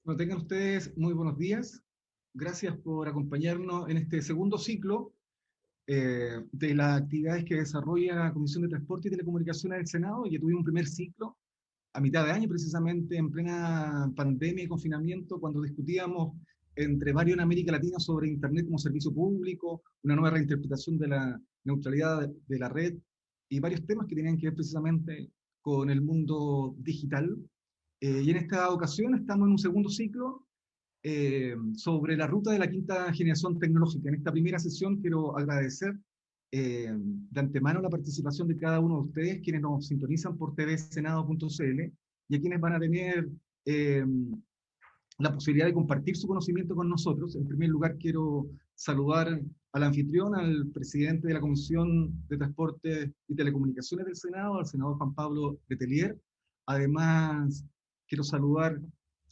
Bueno, tengan ustedes muy buenos días. Gracias por acompañarnos en este segundo ciclo de las actividades que desarrolla la Comisión de Transporte y Telecomunicaciones del Senado. Ya tuvimos un primer ciclo a mitad de año, precisamente en plena pandemia y confinamiento, cuando discutíamos entre varios en América Latina sobre Internet como servicio público, una nueva reinterpretación de la neutralidad de la red y varios temas que tenían que ver precisamente con el mundo digital. Y en esta ocasión estamos en un segundo ciclo sobre la ruta de la quinta generación tecnológica. En esta primera sesión quiero agradecer de antemano la participación de cada uno de ustedes, quienes nos sintonizan por tvsenado.cl y a quienes van a tener eh, la posibilidad de compartir su conocimiento con nosotros. En primer lugar, quiero saludar al anfitrión, al presidente de la Comisión de Transporte y Telecomunicaciones del Senado, al senador Juan Pablo Letelier. Además, quiero saludar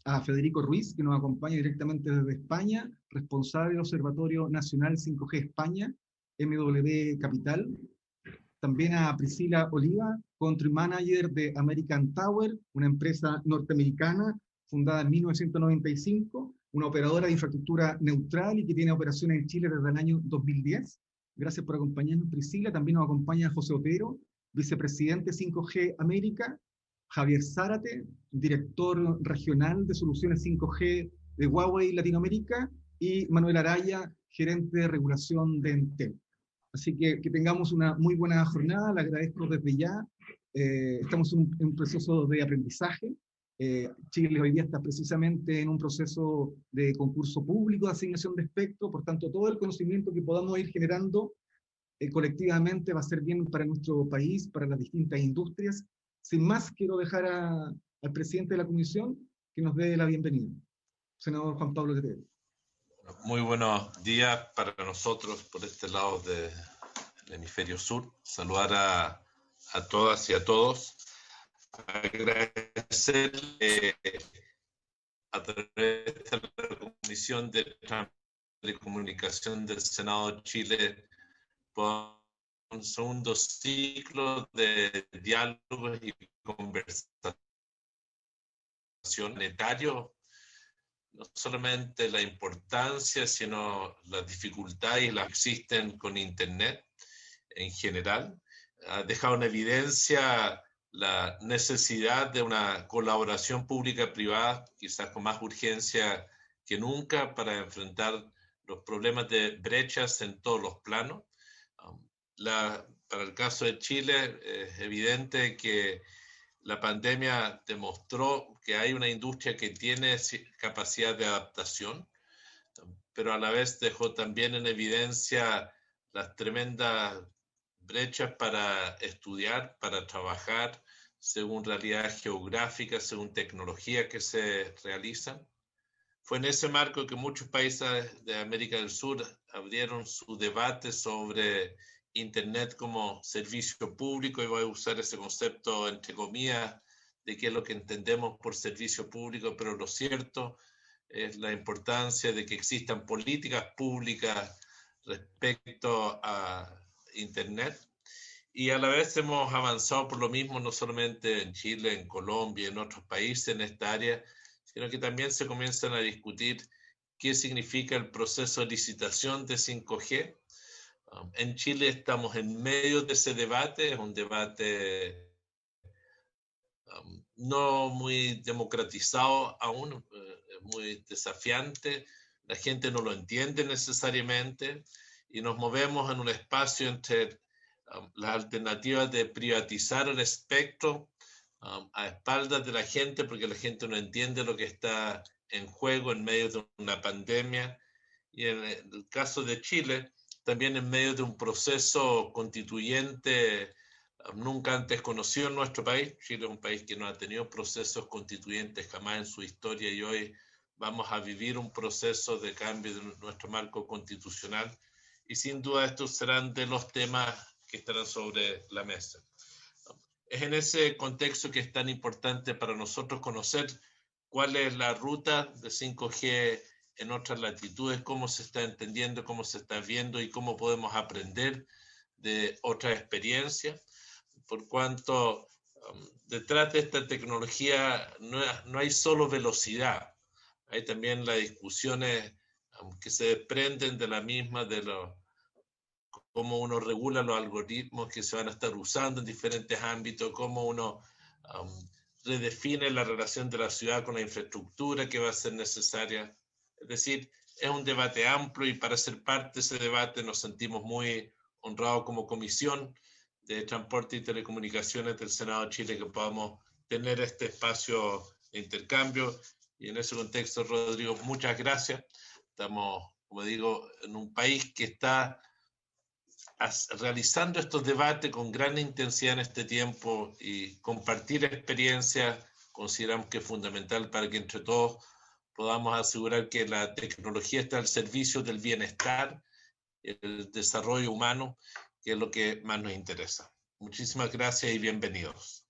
a Federico Ruiz, que nos acompaña directamente desde España, responsable del Observatorio Nacional 5G España, MW Capital. También a Priscila Oliva, Country Manager de American Tower, una empresa norteamericana fundada en 1995, una operadora de infraestructura neutral y que tiene operaciones en Chile desde el año 2010. Gracias por acompañarnos, Priscila. También nos acompaña José Otero, vicepresidente 5G América, Javier Zárate, director regional de soluciones 5G de Huawei Latinoamérica, y Manuel Araya, gerente de regulación de Entel. Así que tengamos una muy buena jornada, le agradezco desde ya. Estamos en un proceso de aprendizaje. Chile hoy día está precisamente en un proceso de concurso público de asignación de espectro, por tanto, todo el conocimiento que podamos ir generando colectivamente va a ser bien para nuestro país, para las distintas industrias. Sin más, quiero dejar al presidente de la comisión que nos dé la bienvenida. Senador Juan Pablo Letelier. Muy buenos días para nosotros por este lado del hemisferio sur. Saludar a todas y a todos. Agradecer a través de la Comisión de Telecomunicación del Senado de Chile por un segundo ciclo de diálogos y conversación monetario. No solamente la importancia, sino las dificultades que existen con Internet en general. Ha dejado en evidencia la necesidad de una colaboración pública-privada, quizás con más urgencia que nunca, para enfrentar los problemas de brechas en todos los planos. Para el caso de Chile, es evidente que la pandemia demostró que hay una industria que tiene capacidad de adaptación, pero a la vez dejó también en evidencia las tremendas brechas para estudiar, para trabajar, según realidad geográfica, según tecnología que se realizan. Fue en ese marco que muchos países de América del Sur abrieron su debate sobre Internet como servicio público, y voy a usar ese concepto entre comillas de qué es lo que entendemos por servicio público, pero lo cierto es la importancia de que existan políticas públicas respecto a Internet. Y a la vez hemos avanzado por lo mismo, no solamente en Chile, en Colombia, en otros países en esta área, sino que también se comienzan a discutir qué significa el proceso de licitación de 5G. En Chile estamos en medio de ese debate, es un debate no muy democratizado aún, muy desafiante, la gente no lo entiende necesariamente y nos movemos en un espacio entre las alternativas de privatizar el espectro a espaldas de la gente, porque la gente no entiende lo que está en juego en medio de una pandemia, y en el caso de Chile, también en medio de un proceso constituyente nunca antes conocido en nuestro país. Chile es un país que no ha tenido procesos constituyentes jamás en su historia, y hoy vamos a vivir un proceso de cambio de nuestro marco constitucional, y sin duda estos serán de los temas que estarán sobre la mesa. Es en ese contexto que es tan importante para nosotros conocer cuál es la ruta de 5G en otras latitudes, cómo se está entendiendo, cómo se está viendo y cómo podemos aprender de otras experiencias, por cuanto detrás de esta tecnología no hay solo velocidad, hay también las discusiones que se desprenden de la misma, de cómo uno regula los algoritmos que se van a estar usando en diferentes ámbitos, cómo uno redefine la relación de la ciudad con la infraestructura que va a ser necesaria. Es decir, es un debate amplio y para ser parte de ese debate nos sentimos muy honrados como Comisión de Transporte y Telecomunicaciones del Senado de Chile que podamos tener este espacio de intercambio. Y en ese contexto, Rodrigo, muchas gracias. Estamos, como digo, en un país que está realizando estos debates con gran intensidad en este tiempo y compartir experiencias consideramos que es fundamental para que entre todos podamos asegurar que la tecnología está al servicio del bienestar, el desarrollo humano, que es lo que más nos interesa. Muchísimas gracias y bienvenidos.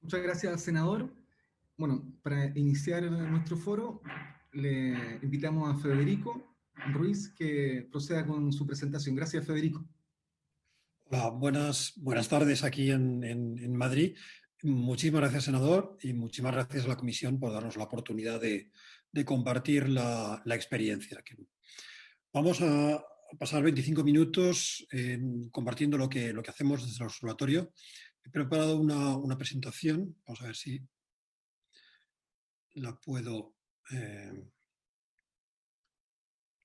Muchas gracias, senador. Bueno, para iniciar nuestro foro, le invitamos a Federico Ruiz que proceda con su presentación. Gracias, Federico. Hola, buenas tardes aquí en Madrid. Muchísimas gracias, senador, y muchísimas gracias a la Comisión por darnos la oportunidad de compartir la experiencia. Vamos a pasar 25 minutos compartiendo lo que hacemos desde el observatorio. He preparado una presentación, vamos a ver si la puedo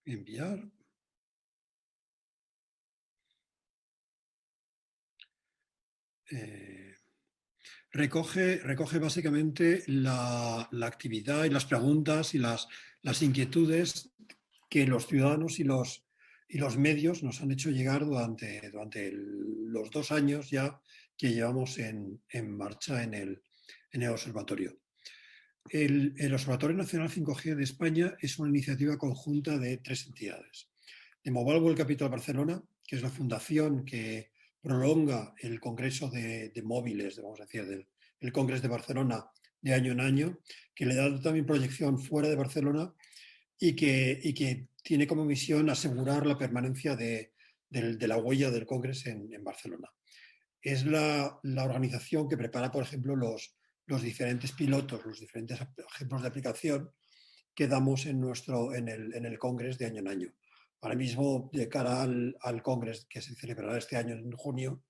enviar. Recoge básicamente la actividad y las preguntas y las inquietudes que los ciudadanos y los medios nos han hecho llegar durante los 2 años ya que llevamos en marcha en el observatorio. El Observatorio Nacional 5G de España es una iniciativa conjunta de 3 entidades. De Mobile World Capital Barcelona, que es la fundación que prolonga el Congreso de Móviles, vamos a decir, el Congreso de Barcelona de año en año, que le da también proyección fuera de Barcelona y que tiene como misión asegurar la permanencia de la huella del Congreso en Barcelona. Es la organización que prepara, por ejemplo, los diferentes pilotos, los diferentes ejemplos de aplicación que damos en el Congreso de año en año. Ahora mismo, de cara al Congreso que se celebrará este año en junio,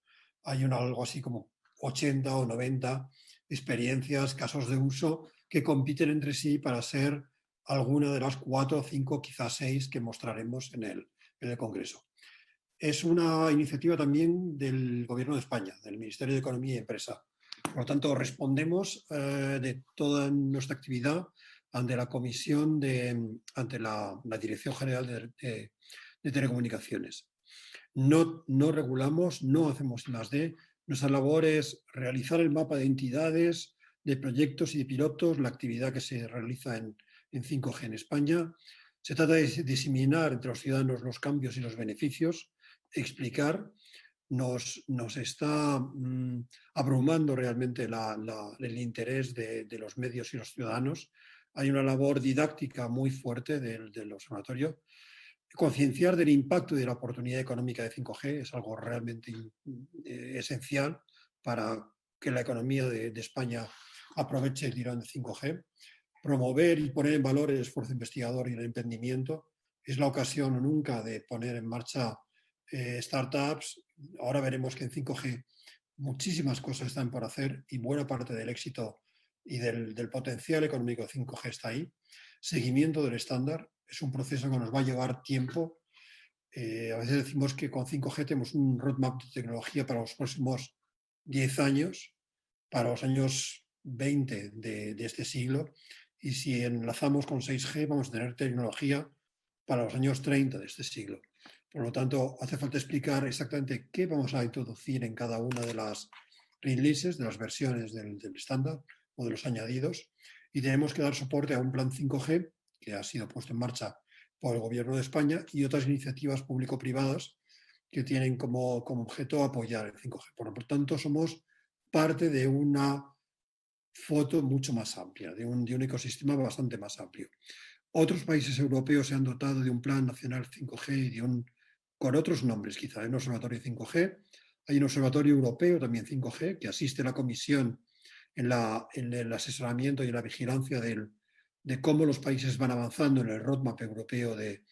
hay algo así como 80 o 90 experiencias, casos de uso que compiten entre sí para ser alguna de las 4 o 5, quizás 6 que mostraremos en el Congreso. Es una iniciativa también del Gobierno de España, del Ministerio de Economía y Empresa. Por lo tanto, respondemos de toda nuestra actividad ante la Comisión, ante la Dirección General de Telecomunicaciones. No regulamos, no hacemos I+D. Nuestra labor es realizar el mapa de entidades, de proyectos y de pilotos, la actividad que se realiza en 5G en España. Se trata de diseminar entre los ciudadanos los cambios y los beneficios, explicar. Nos está abrumando realmente el interés de los medios y los ciudadanos. Hay una labor didáctica muy fuerte del observatorio. Concienciar del impacto y de la oportunidad económica de 5G es algo realmente esencial para que la economía de España aproveche el tirón de 5G. Promover y poner en valor el esfuerzo investigador y el emprendimiento. Es la ocasión o nunca de poner en marcha startups. Ahora veremos que en 5G muchísimas cosas están por hacer y buena parte del éxito y del potencial económico de 5G está ahí. Seguimiento del estándar. Es un proceso que nos va a llevar tiempo. A veces decimos que con 5G tenemos un roadmap de tecnología para los próximos 10 años, para los años 20 de este siglo. Y si enlazamos con 6G, vamos a tener tecnología para los años 30 de este siglo. Por lo tanto, hace falta explicar exactamente qué vamos a introducir en cada una de las releases, de las versiones del estándar o de los añadidos. Y tenemos que dar soporte a un plan 5G que ha sido puesto en marcha por el Gobierno de España y otras iniciativas público-privadas que tienen como objeto apoyar el 5G. Por lo tanto, somos parte de una foto mucho más amplia, de un ecosistema bastante más amplio. Otros países europeos se han dotado de un plan nacional 5G y con otros nombres, quizá. Hay un observatorio 5G, hay un observatorio europeo también 5G que asiste a la Comisión en el asesoramiento y en la vigilancia de cómo los países van avanzando en el roadmap europeo de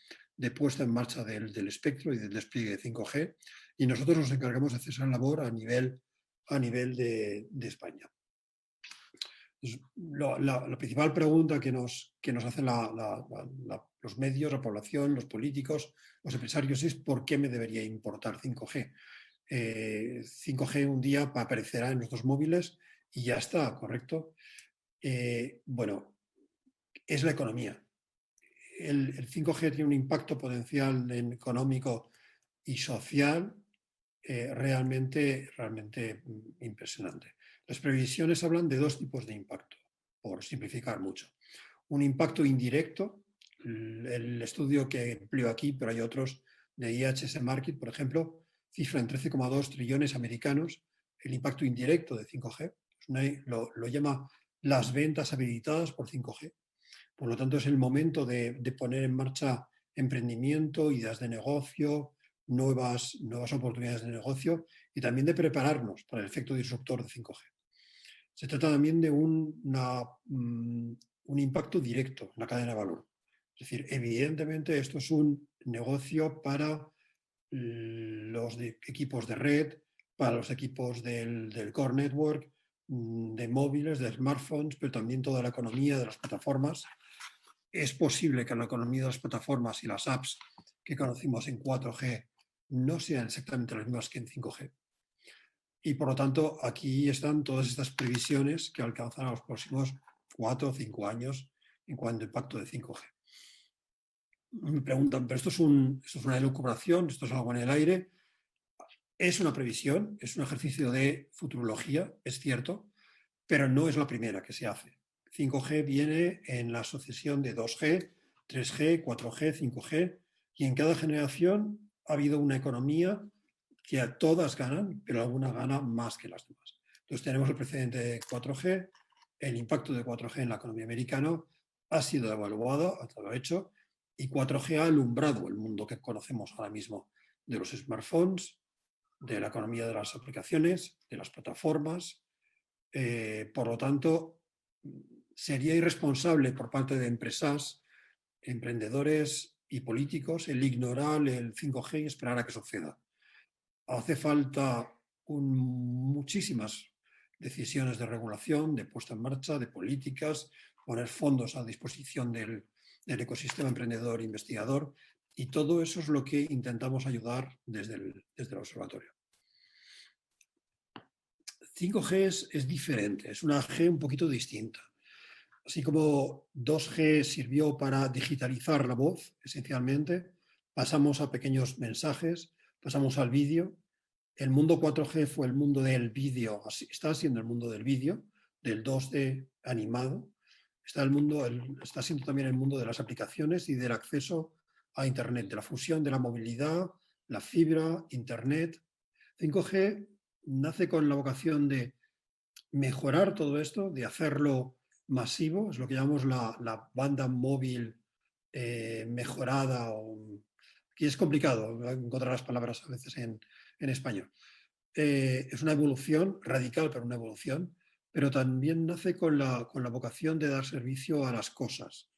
puesta en marcha del espectro y del despliegue de 5G, y nosotros nos encargamos de hacer esa labor a nivel de España. Entonces, la principal pregunta que nos hacen los medios, la población, los políticos, los empresarios es ¿por qué me debería importar 5G? 5G un día aparecerá en nuestros móviles y ya está, ¿correcto? Bueno, es la economía. El 5G tiene un impacto potencial económico y social realmente impresionante. Las previsiones hablan de dos tipos de impacto, por simplificar mucho. Un impacto indirecto, el estudio que empleo aquí, pero hay otros de IHS Markit, por ejemplo, cifra en 13,2 trillones americanos el impacto indirecto de 5G. Lo llama las ventas habilitadas por 5G. Por lo tanto, es el momento de poner en marcha emprendimiento, ideas de negocio, nuevas oportunidades de negocio y también de prepararnos para el efecto disruptor de 5G. Se trata también de un impacto directo en la cadena de valor. Es decir, evidentemente esto es un negocio para los equipos de red, para los equipos del core network, de móviles, de smartphones, pero también toda la economía de las plataformas. Es posible que la economía de las plataformas y las apps que conocimos en 4G no sean exactamente las mismas que en 5G. Y por lo tanto, aquí están todas estas previsiones que alcanzan a los próximos 4 o 5 años en cuanto al impacto de 5G. Me preguntan, ¿pero esto es una elucubración? ¿Esto es algo en el aire? Es una previsión, es un ejercicio de futurología, es cierto, pero no es la primera que se hace. 5G viene en la sucesión de 2G, 3G, 4G, 5G, y en cada generación ha habido una economía que a todas ganan, pero alguna gana más que las demás. Entonces tenemos el precedente de 4G, el impacto de 4G en la economía americana ha sido evaluado, ha estado hecho, y 4G ha alumbrado el mundo que conocemos ahora mismo de los smartphones, de la economía de las aplicaciones, de las plataformas. Por lo tanto, sería irresponsable por parte de empresas, emprendedores y políticos el ignorar el 5G y esperar a que suceda. Hace falta muchísimas decisiones de regulación, de puesta en marcha, de políticas, poner fondos a disposición del ecosistema emprendedor e investigador, y todo eso es lo que intentamos ayudar desde el observatorio. 5G es diferente, es una G un poquito distinta. Así como 2G sirvió para digitalizar la voz, esencialmente, pasamos a pequeños mensajes, pasamos al vídeo. El mundo 4G fue el mundo del vídeo, está siendo el mundo del vídeo, del 2D animado. Está siendo también el mundo de las aplicaciones y del acceso a Internet, de la fusión de la movilidad, la fibra, Internet. 5G nace con la vocación de mejorar todo esto, de hacerlo masivo, es lo que llamamos la banda móvil mejorada. Aquí es complicado encontrar las palabras a veces en español. Es una evolución radical, pero una evolución, pero también nace con la vocación de dar servicio a las cosas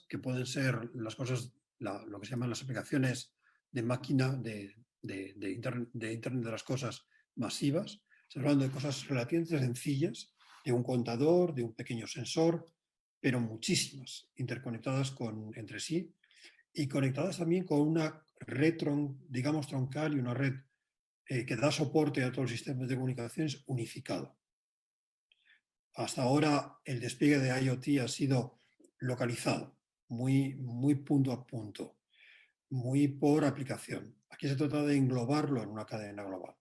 que pueden ser las cosas, lo que se llaman las aplicaciones de máquina, de Internet de las cosas masivas. Estamos hablando de cosas relativamente sencillas, de un contador, de un pequeño sensor, pero muchísimas interconectadas entre sí y conectadas también con una red, digamos, troncal y una red que da soporte a todos los sistemas de comunicaciones unificado. Hasta ahora el despliegue de IoT ha sido localizado, muy punto a punto, muy por aplicación. Aquí se trata de englobarlo en una cadena global.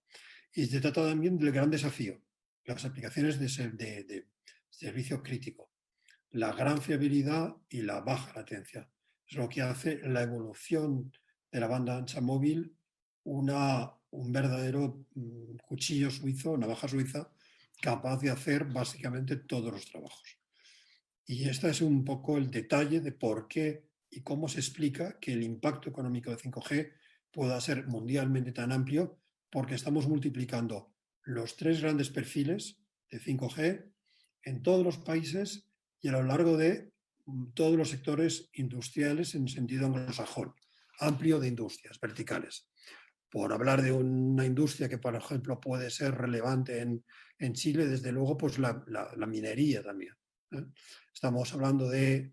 Y se trata también del gran desafío, las aplicaciones de servicio crítico, la gran fiabilidad y la baja latencia. Es lo que hace la evolución de la banda ancha móvil un verdadero cuchillo suizo, navaja suiza, capaz de hacer básicamente todos los trabajos. Y este es un poco el detalle de por qué y cómo se explica que el impacto económico de 5G pueda ser mundialmente tan amplio, porque estamos multiplicando los 3 grandes perfiles de 5G en todos los países y a lo largo de todos los sectores industriales en sentido anglosajón, amplio de industrias verticales. Por hablar de una industria que, por ejemplo, puede ser relevante en Chile, desde luego, pues la minería también. Estamos hablando de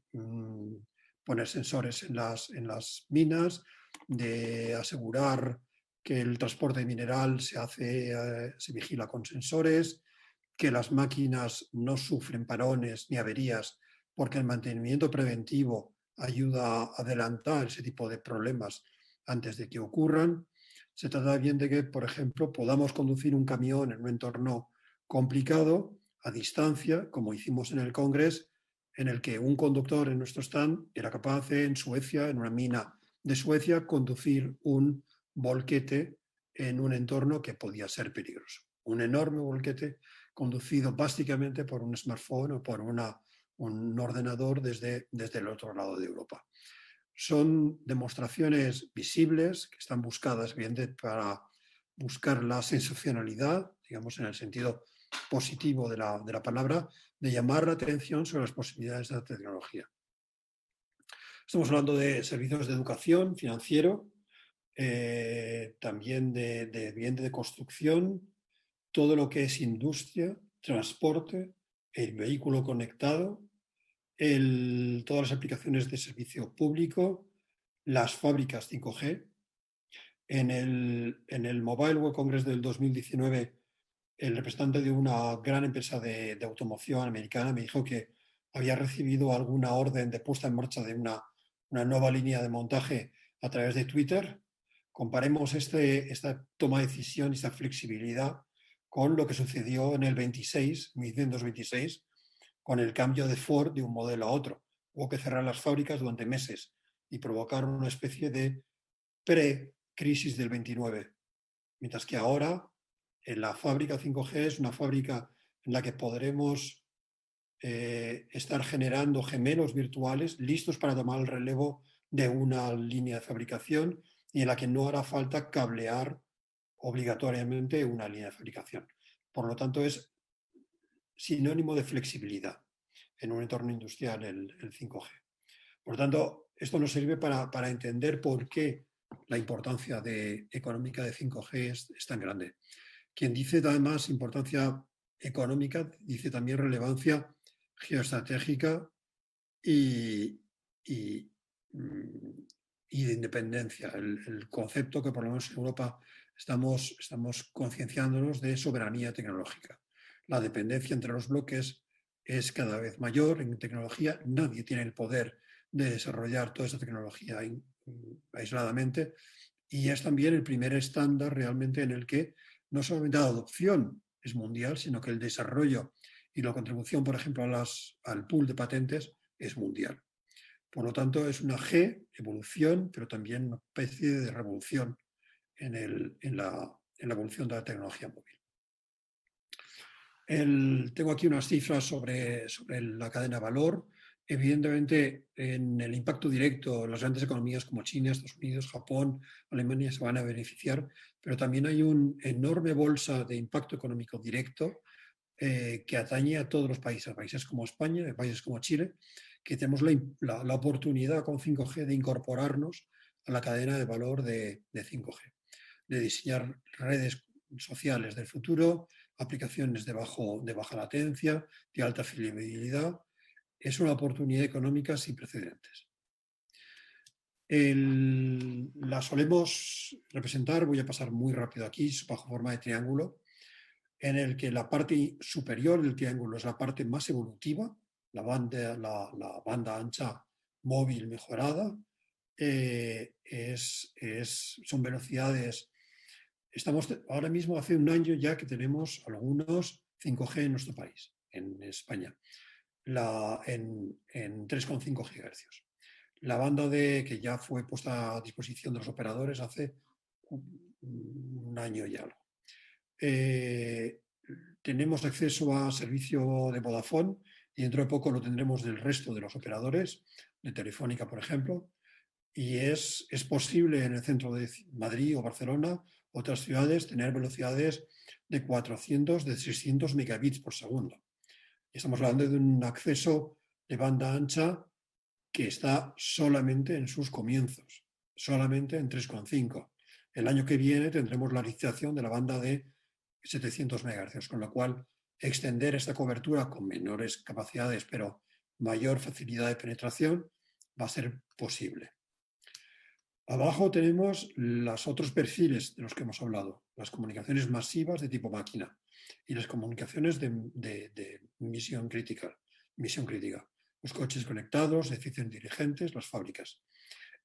poner sensores en las minas, de asegurar que el transporte mineral se vigila con sensores, que las máquinas no sufren parones ni averías, porque el mantenimiento preventivo ayuda a adelantar ese tipo de problemas antes de que ocurran. Se trata bien de que, por ejemplo, podamos conducir un camión en un entorno complicado, a distancia, como hicimos en el Congreso, en el que un conductor en nuestro stand era capaz de, en Suecia, en una mina de Suecia, conducir un volquete en un entorno que podía ser peligroso. Un enorme volquete conducido básicamente por un smartphone o por un ordenador desde el otro lado de Europa. Son demostraciones visibles que están buscadas bien para buscar la sensacionalidad, digamos en el sentido positivo de la palabra, de llamar la atención sobre las posibilidades de la tecnología. Estamos hablando de servicios de educación, financiero, también de construcción, todo lo que es industria, transporte, el vehículo conectado, todas las aplicaciones de servicio público, las fábricas 5G. En el Mobile World Congress del 2019, el representante de una gran empresa de automoción americana me dijo que había recibido alguna orden de puesta en marcha de una nueva línea de montaje a través de Twitter. Comparemos esta toma de decisión, esta flexibilidad, con lo que sucedió en el 1926, con el cambio de Ford de un modelo a otro. Hubo que cerrar las fábricas durante meses y provocar una especie de pre-crisis del 29. Mientras que ahora la fábrica 5G es una fábrica en la que podremos estar generando gemelos virtuales listos para tomar el relevo de una línea de fabricación y en la que no hará falta cablear obligatoriamente una línea de fabricación. Por lo tanto, es sinónimo de flexibilidad en un entorno industrial el 5G. Por lo tanto, esto nos sirve para entender por qué la importancia económica de 5G es tan grande. Quien dice además importancia económica, dice también relevancia geoestratégica y de independencia. El concepto que por lo menos en Europa estamos concienciándonos de soberanía tecnológica. La dependencia entre los bloques es cada vez mayor en tecnología. Nadie tiene el poder de desarrollar toda esa tecnología aisladamente, y es también el primer estándar realmente en el que no solamente la adopción es mundial, sino que el desarrollo y la contribución, por ejemplo, al pool de patentes es mundial. Por lo tanto, es una evolución, pero también una especie de revolución en la evolución de la tecnología móvil. Tengo aquí unas cifras sobre la cadena de valor. Evidentemente, en el impacto directo, las grandes economías como China, Estados Unidos, Japón, Alemania se van a beneficiar, pero también hay una enorme bolsa de impacto económico directo que atañe a todos los países como España, países como Chile, que tenemos la oportunidad con 5G de incorporarnos a la cadena de valor de 5G, de diseñar redes sociales del futuro, aplicaciones de baja latencia, de alta fiabilidad. Es una oportunidad económica sin precedentes. La solemos representar, voy a pasar muy rápido aquí, bajo forma de triángulo, en el que la parte superior del triángulo es la parte más evolutiva, la banda ancha móvil mejorada, son velocidades. Estamos ahora mismo, hace un año ya que tenemos algunos 5G en nuestro país, en España, en 3,5 GHz. La banda que ya fue puesta a disposición de los operadores hace un año y algo. Tenemos acceso a servicio de Vodafone y dentro de poco lo tendremos del resto de los operadores, de Telefónica, por ejemplo, y es posible en el centro de Madrid o Barcelona, otras ciudades, tener velocidades de 400, de 600 megabits por segundo. Estamos hablando de un acceso de banda ancha que está solamente en sus comienzos, solamente en 3,5. El año que viene tendremos la licitación de la banda de 700 MHz, con lo cual extender esta cobertura con menores capacidades, pero mayor facilidad de penetración, va a ser posible. Abajo tenemos los otros perfiles de los que hemos hablado, las comunicaciones masivas de tipo máquina y las comunicaciones de misión crítica, los coches conectados, edificios inteligentes, las fábricas.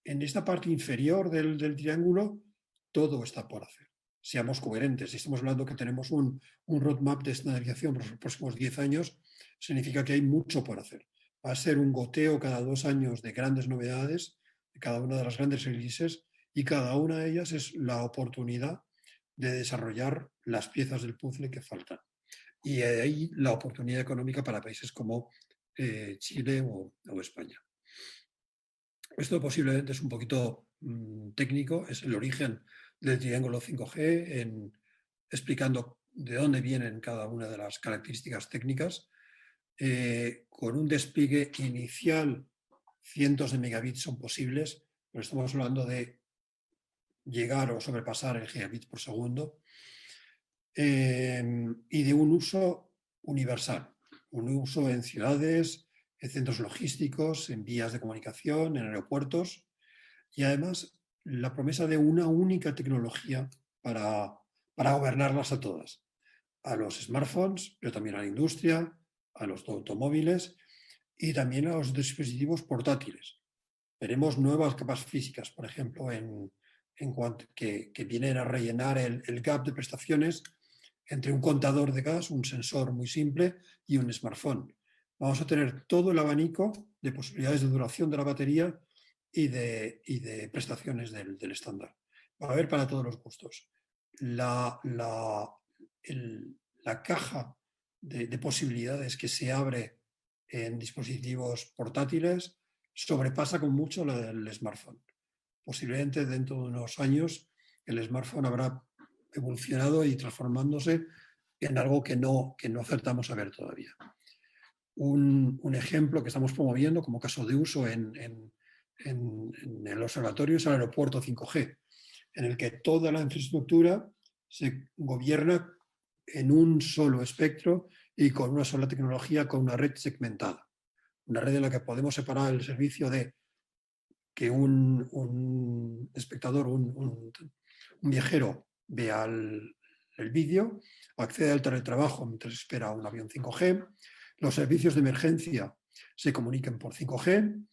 En esta parte inferior del triángulo, todo está por hacer. Seamos coherentes. Si estamos hablando que tenemos un roadmap de estandarización por los próximos 10 años, significa que hay mucho por hacer. Va a ser un goteo cada 2 años de grandes novedades, de cada una de las grandes releases, y cada una de ellas es la oportunidad de desarrollar las piezas del puzzle que faltan. Y de ahí la oportunidad económica para países como Chile o España. Esto posiblemente es un poquito técnico, es el origen del triángulo 5G, explicando de dónde vienen cada una de las características técnicas. Con un despliegue inicial, cientos de megabits son posibles, pero estamos hablando de llegar o sobrepasar el gigabit por segundo, y de un uso universal, un uso en ciudades, en centros logísticos, en vías de comunicación, en aeropuertos, y además la promesa de una única tecnología para gobernarlas a todas, a los smartphones, pero también a la industria, a los automóviles y también a los dispositivos portátiles. Veremos nuevas capas físicas, por ejemplo, en cuanto que vienen a rellenar el gap de prestaciones entre un contador de gas, un sensor muy simple y un smartphone. Vamos a tener todo el abanico de posibilidades de duración de la batería y de prestaciones del estándar. Va a haber para todos los gustos. La caja de posibilidades que se abre en dispositivos portátiles sobrepasa con mucho la del smartphone. Posiblemente dentro de unos años el smartphone habrá evolucionado y transformándose en algo que no acertamos a ver todavía. Un ejemplo que estamos promoviendo como caso de uso en el observatorio es el aeropuerto 5G, en el que toda la infraestructura se gobierna en un solo espectro y con una sola tecnología, con una red segmentada. Una red en la que podemos separar el servicio de que un espectador, un viajero vea el vídeo, accede al teletrabajo mientras espera un avión 5G, los servicios de emergencia se comuniquen por 5G,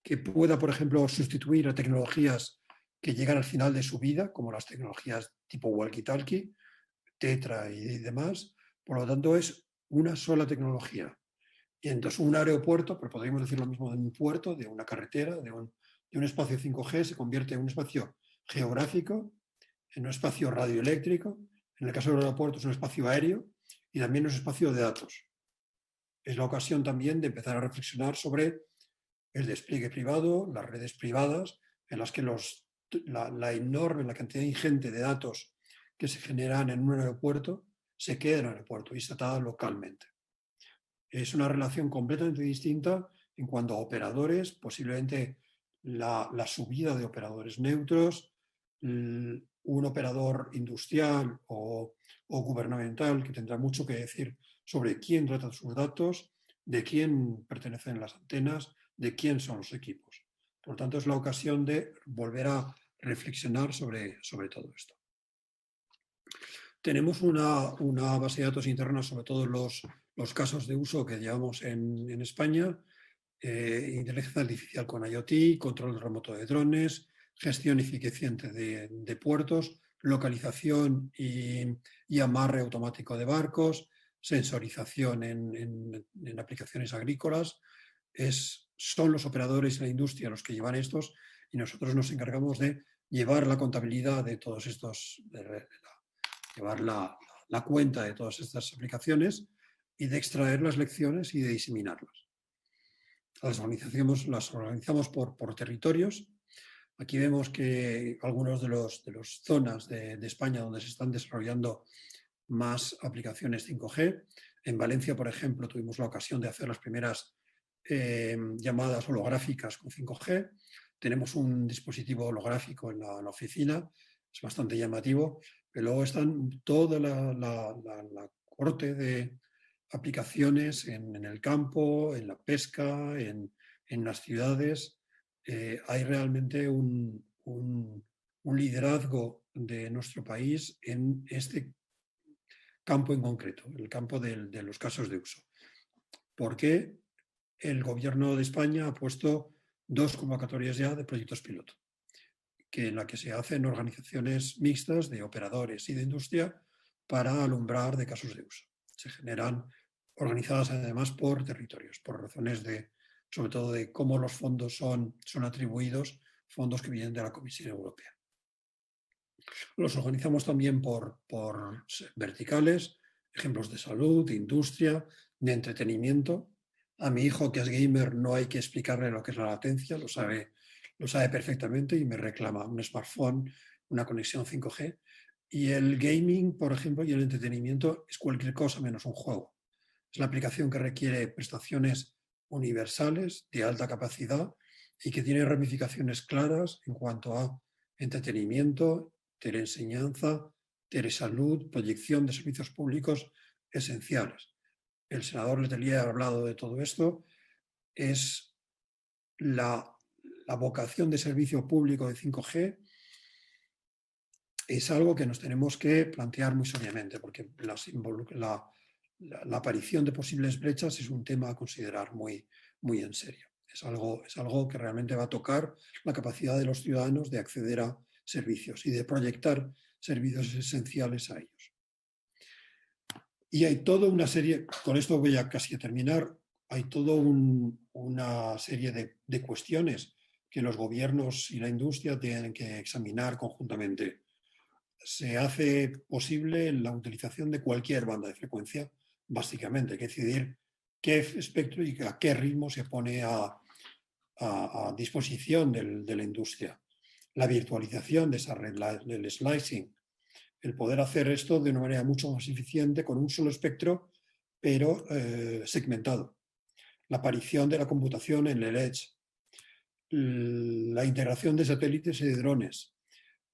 que pueda, por ejemplo, sustituir a tecnologías que llegan al final de su vida, como las tecnologías tipo walkie-talkie, Tetra y demás. Por lo tanto, es una sola tecnología. Y entonces un aeropuerto, pero podríamos decir lo mismo de un puerto, de una carretera, de un espacio 5G, se convierte en un espacio geográfico, en un espacio radioeléctrico, en el caso del aeropuerto es un espacio aéreo y también un espacio de datos. Es la ocasión también de empezar a reflexionar sobre el despliegue privado, las redes privadas, en las que la cantidad ingente de datos que se generan en un aeropuerto se queda en el aeropuerto y está atada localmente. Es una relación completamente distinta en cuanto a operadores, posiblemente la subida de operadores neutros, un operador industrial o gubernamental que tendrá mucho que decir sobre quién trata sus datos, de quién pertenecen las antenas, de quién son los equipos. Por tanto, es la ocasión de volver a reflexionar sobre todo esto. Tenemos una base de datos interna sobre todos los casos de uso que llevamos en España, inteligencia artificial con IoT, control remoto de drones, gestión eficiente de puertos, localización y amarre automático de barcos, sensorización en aplicaciones agrícolas. Son los operadores en la industria los que llevan estos y nosotros nos encargamos de llevar la contabilidad de todos estos, llevar la cuenta de todas estas aplicaciones y de extraer las lecciones y de diseminarlas. Las organizamos por territorios. Aquí vemos que algunos de los zonas de España donde se están desarrollando más aplicaciones 5G. En Valencia, por ejemplo, tuvimos la ocasión de hacer las primeras llamadas holográficas con 5G. Tenemos un dispositivo holográfico en la oficina, es bastante llamativo, pero luego están toda la corte de aplicaciones en el campo, en la pesca, en las ciudades. Hay realmente un liderazgo de nuestro país en este campo en concreto, el campo de los casos de uso. Porque el gobierno de España ha puesto 2 convocatorias ya de proyectos piloto, en la que se hacen organizaciones mixtas de operadores y de industria para alumbrar de casos de uso. Se generan organizadas además por territorios, por razones sobre todo de cómo los fondos son atribuidos, fondos que vienen de la Comisión Europea. Los organizamos también por verticales, ejemplos de salud, de industria, de entretenimiento. A mi hijo, que es gamer, no hay que explicarle lo que es la latencia, lo sabe perfectamente y me reclama un smartphone, una conexión 5G. Y el gaming, por ejemplo, y el entretenimiento es cualquier cosa menos un juego. Es la aplicación que requiere prestaciones universales de alta capacidad y que tiene ramificaciones claras en cuanto a entretenimiento, teleenseñanza, telesalud, proyección de servicios públicos esenciales. El senador Letelier ha hablado de todo esto. Es la vocación de servicio público de 5G es algo que nos tenemos que plantear muy seriamente, porque la aparición de posibles brechas es un tema a considerar muy, muy en serio. Es algo que realmente va a tocar la capacidad de los ciudadanos de acceder a servicios y de proyectar servicios esenciales a ellos. Y hay toda una serie, con esto voy a casi a terminar, hay toda una serie de cuestiones que los gobiernos y la industria tienen que examinar conjuntamente. Se hace posible la utilización de cualquier banda de frecuencia, básicamente. Hay que decidir qué espectro y a qué ritmo se pone a disposición de la industria. La virtualización de esa red, el slicing, el poder hacer esto de una manera mucho más eficiente con un solo espectro, pero segmentado. La aparición de la computación en el edge, la integración de satélites y de drones,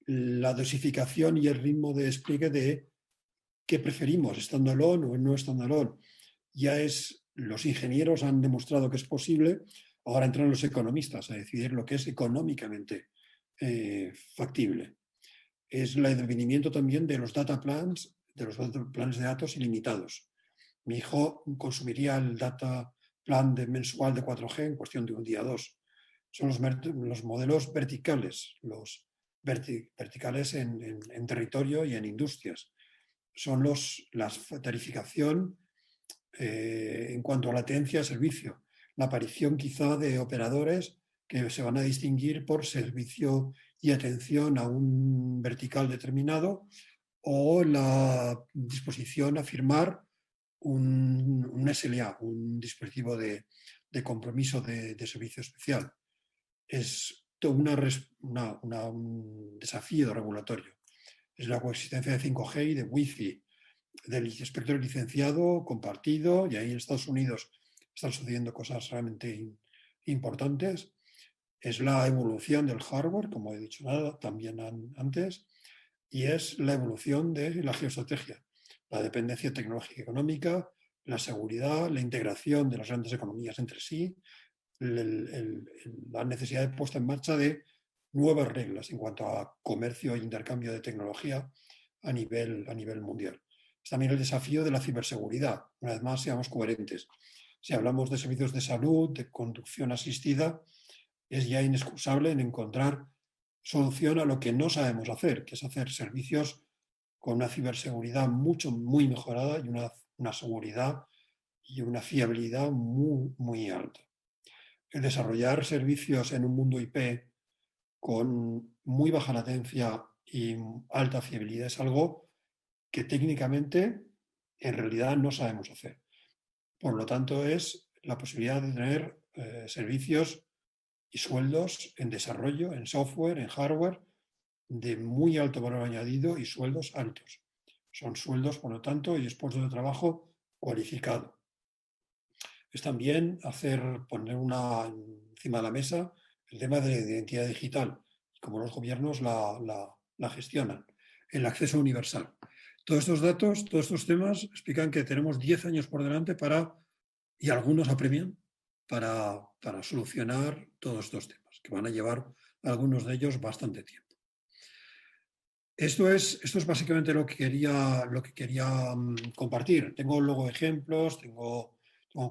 la dosificación y el ritmo de despliegue de qué preferimos, standalone o no standalone. Los ingenieros han demostrado que es posible, ahora entran los economistas a decidir lo que es económicamente factible. Es el advenimiento también de los data plans, de los planes de datos ilimitados. Mi hijo consumiría el data plan mensual de 4G en cuestión de un día o dos. Son los modelos verticales, verticales en territorio y en industrias. Son la tarificación en cuanto a latencia de servicio. La aparición quizá de operadores que se van a distinguir por servicio y atención a un vertical determinado o la disposición a firmar un SLA, un dispositivo de compromiso de servicio especial. Es todo un desafío regulatorio. Es la coexistencia de 5G y de Wi-Fi, del espectro licenciado, compartido, y ahí en Estados Unidos están sucediendo cosas realmente importantes. Es la evolución del hardware, como he dicho también antes, y es la evolución de la geoestrategia, la dependencia tecnológica y económica, la seguridad, la integración de las grandes economías entre sí, la necesidad de puesta en marcha de nuevas reglas en cuanto a comercio e intercambio de tecnología a nivel mundial. Es también el desafío de la ciberseguridad. Una vez más, seamos coherentes. Si hablamos de servicios de salud, de conducción asistida, es ya inexcusable en encontrar solución a lo que no sabemos hacer, que es hacer servicios con una ciberseguridad muy mejorada y una seguridad y una fiabilidad muy, muy alta. El desarrollar servicios en un mundo IP con muy baja latencia y alta fiabilidad es algo que técnicamente en realidad no sabemos hacer. Por lo tanto, es la posibilidad de tener servicios y sueldos en desarrollo, en software, en hardware, de muy alto valor añadido y sueldos altos. Son sueldos, por lo tanto, y puestos de trabajo cualificado. Es también poner encima de la mesa el tema de identidad digital, como los gobiernos la gestionan, el acceso universal. Todos estos datos, todos estos temas explican que tenemos 10 años por delante y algunos apremian, para solucionar todos estos temas, que van a llevar algunos de ellos bastante tiempo. Esto es básicamente lo que quería compartir. Tengo luego ejemplos, tengo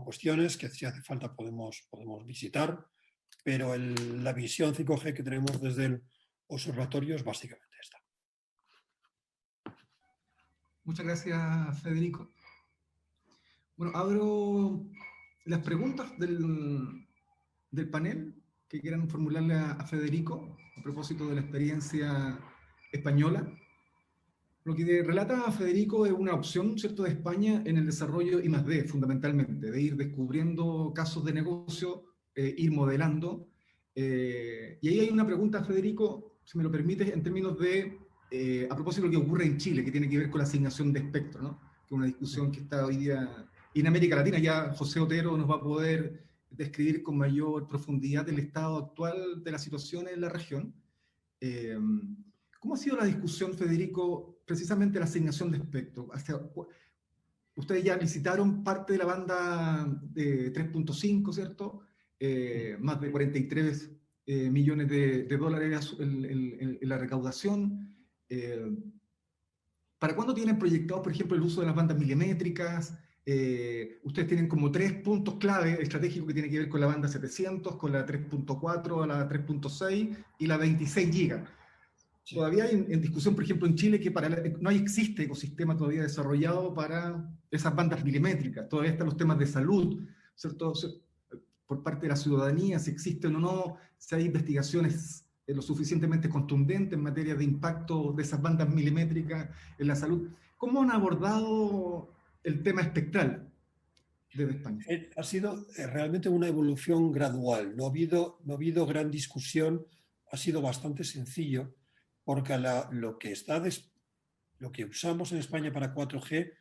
cuestiones que si hace falta podemos visitar, pero la visión 5G que tenemos desde el observatorio es básicamente esta. Muchas gracias, Federico. Bueno, abro las preguntas del panel que quieran formularle a Federico a propósito de la experiencia española. Lo que relata Federico es una opción, ¿cierto?, de España en el desarrollo I+D, fundamentalmente, de ir descubriendo casos de negocio, ir modelando. Y ahí hay una pregunta, Federico, si me lo permites, en términos de, a propósito de lo que ocurre en Chile, que tiene que ver con la asignación de espectro, ¿no? Que es una discusión que está hoy día y en América Latina. Ya José Otero nos va a poder describir con mayor profundidad el estado actual de la situación en la región. ¿Cómo ha sido la discusión, Federico, precisamente la asignación de espectro? Ustedes ya licitaron parte de la banda de 3.5, ¿cierto? Más de 43 millones de dólares en la recaudación. ¿Para cuándo tienen proyectado, por ejemplo, el uso de las bandas milimétricas? Ustedes tienen como 3 puntos clave estratégicos que tienen que ver con la banda 700, con la 3.4, la 3.6 y la 26 gigas. Sí. Todavía hay en discusión, por ejemplo, en Chile, que no existe ecosistema todavía desarrollado para esas bandas milimétricas. Todavía están los temas de salud, ¿cierto? Por parte de la ciudadanía, si existen o no, si hay investigaciones lo suficientemente contundentes en materia de impacto de esas bandas milimétricas en la salud. ¿Cómo han abordado el tema espectral desde España? Ha sido realmente una evolución gradual. No ha habido gran discusión, ha sido bastante sencillo, porque lo que usamos en España para 4G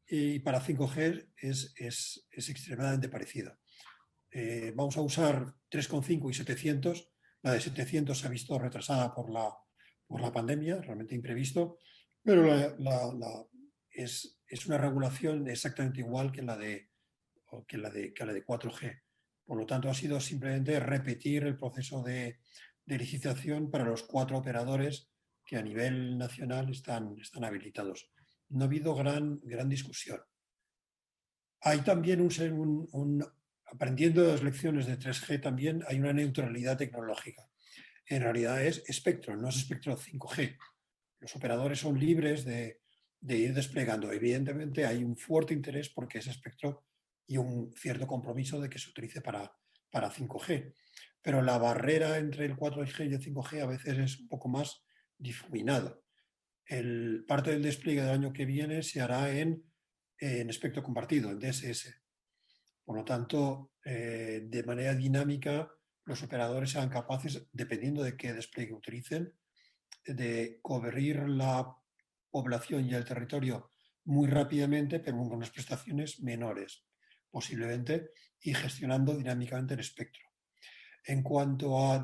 y para 5G es extremadamente parecido. Vamos a usar 3.5 y 700. La de 700 se ha visto retrasada por la pandemia, realmente imprevisto, pero es una regulación exactamente igual que la de 4G. Por lo tanto, ha sido simplemente repetir el proceso de licitación para los 4 operadores que a nivel nacional están habilitados. No ha habido gran discusión. Hay también aprendiendo las lecciones de 3G, también hay una neutralidad tecnológica. En realidad es espectro, no es espectro 5G. Los operadores son libres de ir desplegando. Evidentemente hay un fuerte interés porque es espectro y un cierto compromiso de que se utilice para 5G. Pero la barrera entre el 4G y el 5G a veces es un poco más difuminado. Parte del despliegue del año que viene se hará en espectro compartido, en DSS. Por lo tanto, de manera dinámica, los operadores sean capaces, dependiendo de qué despliegue utilicen, de cubrir la población y el territorio muy rápidamente, pero con unas prestaciones menores, posiblemente, y gestionando dinámicamente el espectro. En cuanto a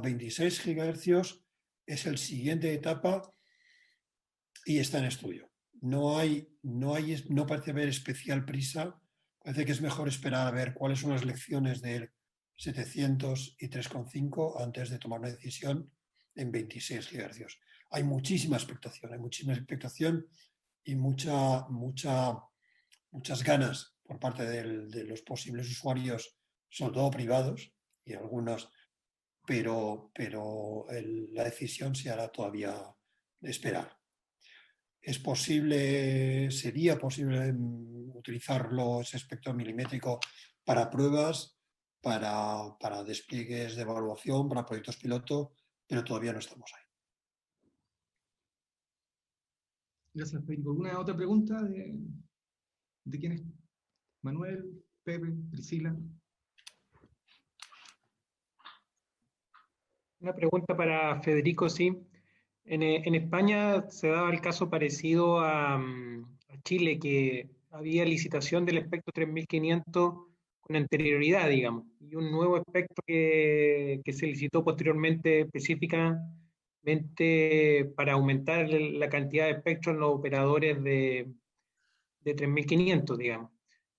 26 GHz, es el siguiente etapa y está en estudio. No parece haber especial prisa. Parece que es mejor esperar a ver cuáles son las lecciones del 700 y 3.5 antes de tomar una decisión en 26 GHz. Hay muchísima expectación y muchas ganas por parte de los posibles usuarios, sobre todo privados y algunos, pero la decisión se hará todavía de esperar. Sería posible utilizarlo, ese espectro milimétrico, para pruebas, para despliegues de evaluación, para proyectos piloto, pero todavía no estamos ahí. Gracias, Federico. ¿Alguna otra pregunta de quién es? Manuel, Pepe, Priscila. Una pregunta para Federico, sí. En España se daba el caso parecido a Chile, que había licitación del espectro 3500 con anterioridad, digamos, y un nuevo espectro que se licitó posteriormente específicamente para aumentar la cantidad de espectro en los operadores de 3500, digamos.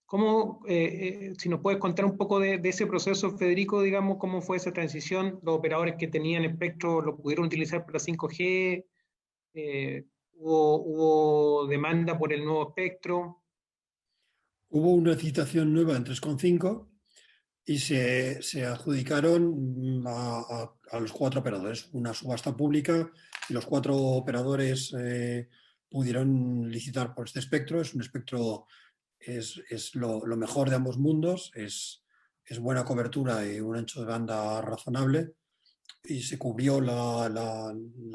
¿Cómo, si nos puedes contar un poco de ese proceso, Federico, digamos, cómo fue esa transición? ¿Los operadores que tenían espectro lo pudieron utilizar para 5G? ¿Hubo demanda por el nuevo espectro? Hubo una licitación nueva en 3,5 y se adjudicaron a los 4 operadores, una subasta pública, y los 4 operadores pudieron licitar por este espectro. Es un espectro, es lo mejor de ambos mundos, es buena cobertura y un ancho de banda razonable, y se cubrió la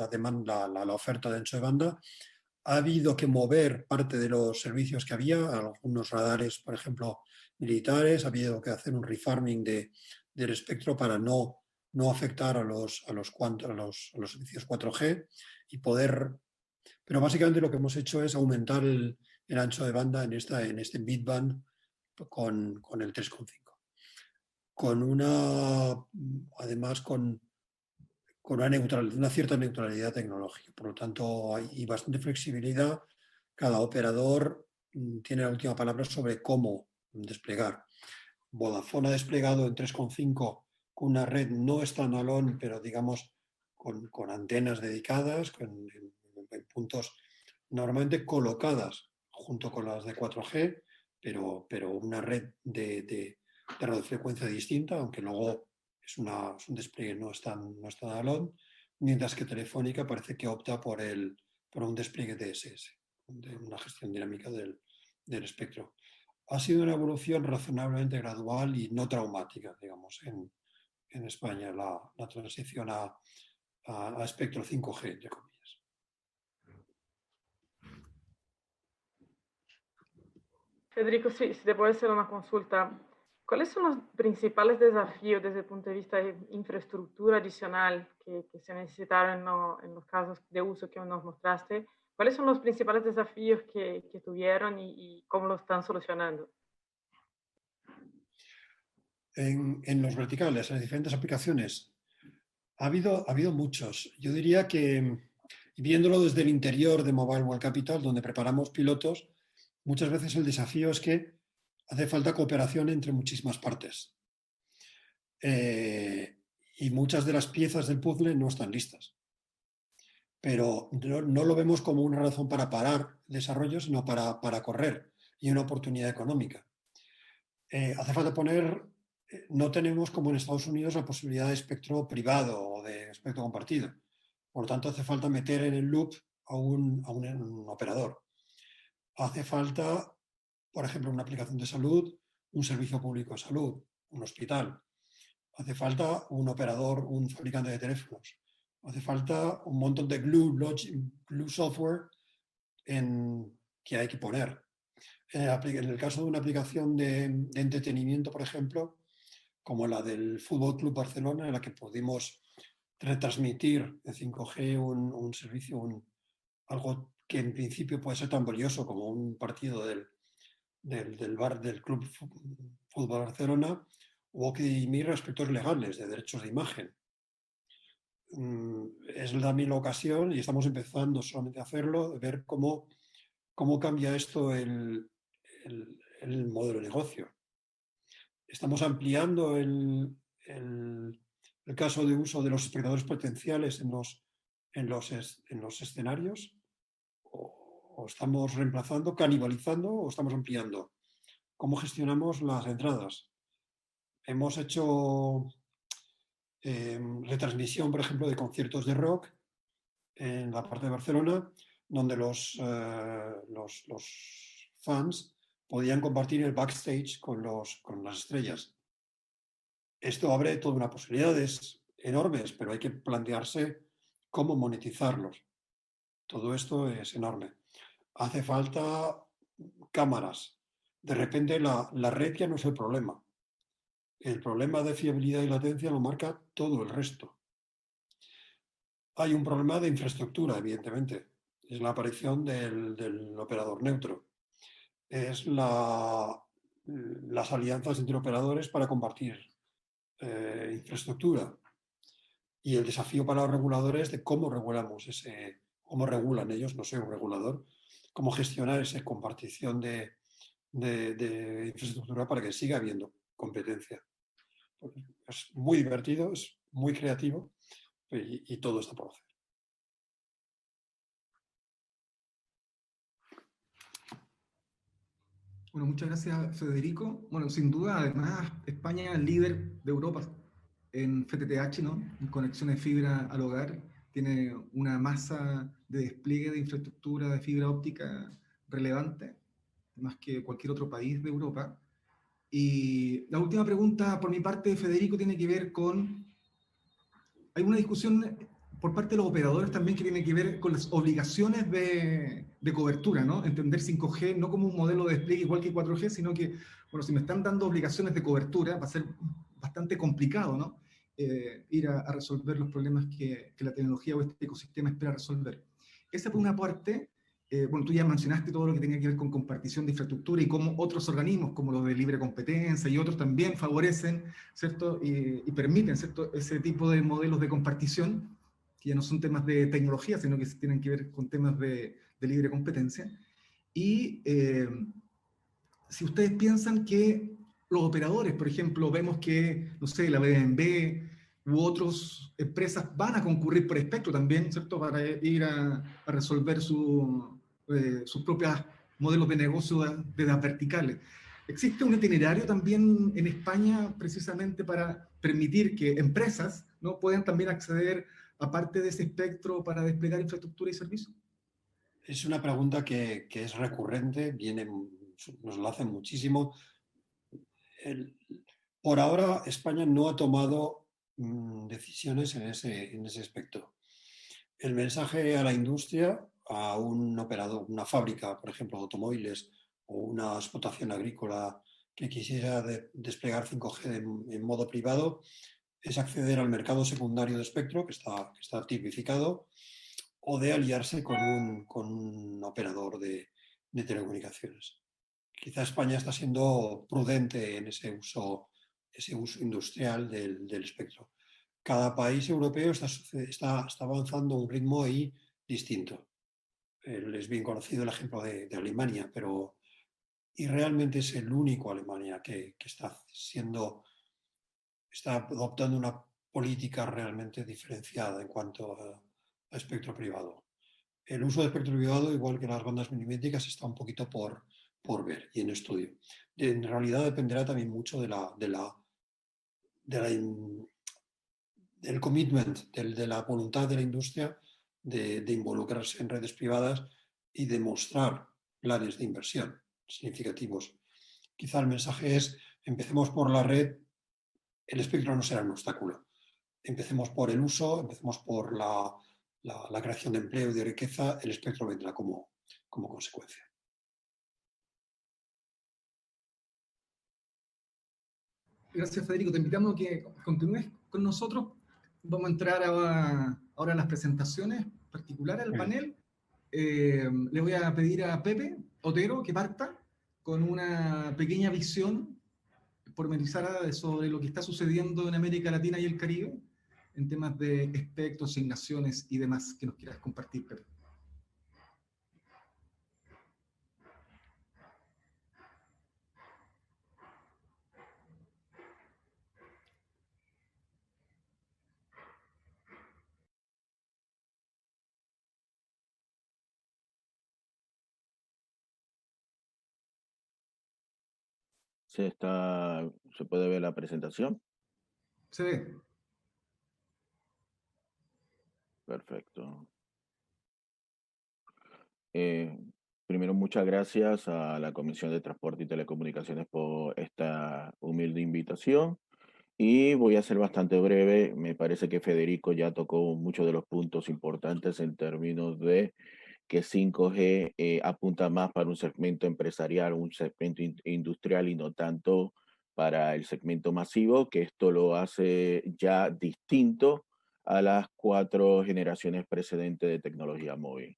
demanda, la oferta de ancho de banda. Ha habido que mover parte de los servicios que había, algunos radares, por ejemplo, militares. Ha habido que hacer un refarming del espectro para no afectar a los servicios 4G y poder. Pero básicamente lo que hemos hecho es aumentar el ancho de banda en este midband con el 3,5. Además, con una cierta neutralidad tecnológica. Por lo tanto, hay bastante flexibilidad. Cada operador tiene la última palabra sobre cómo desplegar. Vodafone ha desplegado en 3,5 con una red no standalone, pero digamos con antenas dedicadas, en puntos normalmente colocadas junto con las de 4G, pero una red de radiofrecuencia distinta, aunque luego es un despliegue no standalone, mientras que Telefónica parece que opta por un despliegue DSS, de una gestión dinámica del espectro. Ha sido una evolución razonablemente gradual y no traumática, digamos, en España, la transición a espectro 5G, entre comillas. Federico, sí, si te puedo hacer una consulta. ¿Cuáles son los principales desafíos desde el punto de vista de infraestructura adicional que se necesitaron en los casos de uso que nos mostraste? ¿Cuáles son los principales desafíos que tuvieron y cómo lo están solucionando? En los verticales, en las diferentes aplicaciones, ha habido muchos. Yo diría que, viéndolo desde el interior de Mobile World Capital, donde preparamos pilotos, muchas veces el desafío es que hace falta cooperación entre muchísimas partes. Y muchas de las piezas del puzzle no están listas. Pero no lo vemos como una razón para parar el desarrollo, sino para correr, y una oportunidad económica. Hace falta no tenemos, como en Estados Unidos, la posibilidad de espectro privado o de espectro compartido. Por lo tanto, hace falta meter en el loop a un operador. Hace falta, por ejemplo, una aplicación de salud, un servicio público de salud, un hospital. Hace falta un operador, un fabricante de teléfonos. Hace falta un montón de glue software que hay que poner. En el caso de una aplicación de entretenimiento, por ejemplo, como la del Fútbol Club Barcelona, en la que pudimos retransmitir en 5G un servicio, algo que en principio puede ser tan valioso como un partido del Club Fútbol Barcelona, hubo que dirimir aspectos legales de derechos de imagen. Es también la ocasión, y estamos empezando solamente a hacerlo, de ver cómo cambia esto el modelo de negocio. Estamos ampliando el caso de uso de los espectadores potenciales en los escenarios, o estamos reemplazando, canibalizando, o estamos ampliando. ¿Cómo gestionamos las entradas? Hemos hecho retransmisión, por ejemplo, de conciertos de rock en la parte de Barcelona, donde los fans podían compartir el backstage con las estrellas. Esto abre toda una posibilidades enormes, pero hay que plantearse cómo monetizarlos. Todo esto es enorme. Hace falta cámaras. De repente la red ya no es el problema. El problema de fiabilidad y latencia lo marca todo el resto. Hay un problema de infraestructura, evidentemente. Es la aparición del operador neutro. Es las alianzas entre operadores para compartir infraestructura. Y el desafío para los reguladores de cómo regulamos cómo regulan ellos, no soy un regulador, cómo gestionar esa compartición de infraestructura para que siga habiendo competencia. Es muy divertido, es muy creativo y todo está por hacer. Bueno, muchas gracias, Federico. Bueno, sin duda, además, España es el líder de Europa en FTTH, ¿no? En conexiones de fibra al hogar. Tiene una masa de despliegue de infraestructura de fibra óptica relevante, más que cualquier otro país de Europa. Y la última pregunta por mi parte, Federico, tiene que ver con... Hay una discusión por parte de los operadores también que tiene que ver con las obligaciones de cobertura, ¿no? Entender 5G no como un modelo de despliegue igual que 4G, sino que, bueno, si me están dando obligaciones de cobertura, va a ser bastante complicado, ¿no? Ir a resolver los problemas que la tecnología o este ecosistema espera resolver. Esa por una parte. Bueno, tú ya mencionaste todo lo que tenía que ver con compartición de infraestructura y cómo otros organismos, como los de libre competencia y otros, también favorecen, ¿cierto? Y permiten, ¿cierto? Ese tipo de modelos de compartición, que ya no son temas de tecnología, sino que tienen que ver con temas de libre competencia. Y si ustedes piensan que los operadores, por ejemplo, vemos que, no sé, la BMW u otras empresas van a concurrir por espectro también, ¿cierto? Para ir a resolver sus propios modelos de negocio de las verticales. ¿Existe un itinerario también en España precisamente para permitir que empresas, ¿no?, puedan también acceder a parte de ese espectro para desplegar infraestructura y servicios? Es una pregunta que es recurrente, nos la hacen muchísimo. Por ahora, España no ha tomado decisiones en ese aspecto. El mensaje a la industria, a un operador, una fábrica, por ejemplo, de automóviles o una explotación agrícola que quisiera desplegar 5G en modo privado, es acceder al mercado secundario de espectro, que está tipificado, o de aliarse con un operador de telecomunicaciones. Quizá España está siendo prudente en ese uso industrial del espectro. Cada país europeo está avanzando a un ritmo ahí distinto. Es bien conocido el ejemplo de Alemania, y realmente es el único Alemania que está adoptando una política realmente diferenciada en cuanto a espectro privado. El uso de espectro privado, igual que las bandas milimétricas, está un poquito por ver y en estudio. En realidad dependerá también mucho del commitment, de la voluntad de la industria de involucrarse en redes privadas y de mostrar planes de inversión significativos. Quizá el mensaje es: empecemos por la red, el espectro no será un obstáculo. Empecemos por el uso, empecemos por la creación de empleo y de riqueza, el espectro vendrá como consecuencia. Gracias, Federico. Te invitamos a que continúes con nosotros. Vamos a entrar ahora a las presentaciones particulares del panel. Le voy a pedir a Pepe Otero que parta con una pequeña visión pormenorizada sobre lo que está sucediendo en América Latina y el Caribe en temas de espectros, asignaciones y demás que nos quieras compartir, Pepe. ¿Se puede ver la presentación? Se ve. Perfecto. Primero, muchas gracias a la Comisión de Transporte y Telecomunicaciones por esta humilde invitación. Y voy a ser bastante breve. Me parece que Federico ya tocó muchos de los puntos importantes en términos de que 5G apunta más para un segmento empresarial, un segmento industrial y no tanto para el segmento masivo, que esto lo hace ya distinto a las 4 generaciones precedentes de tecnología móvil.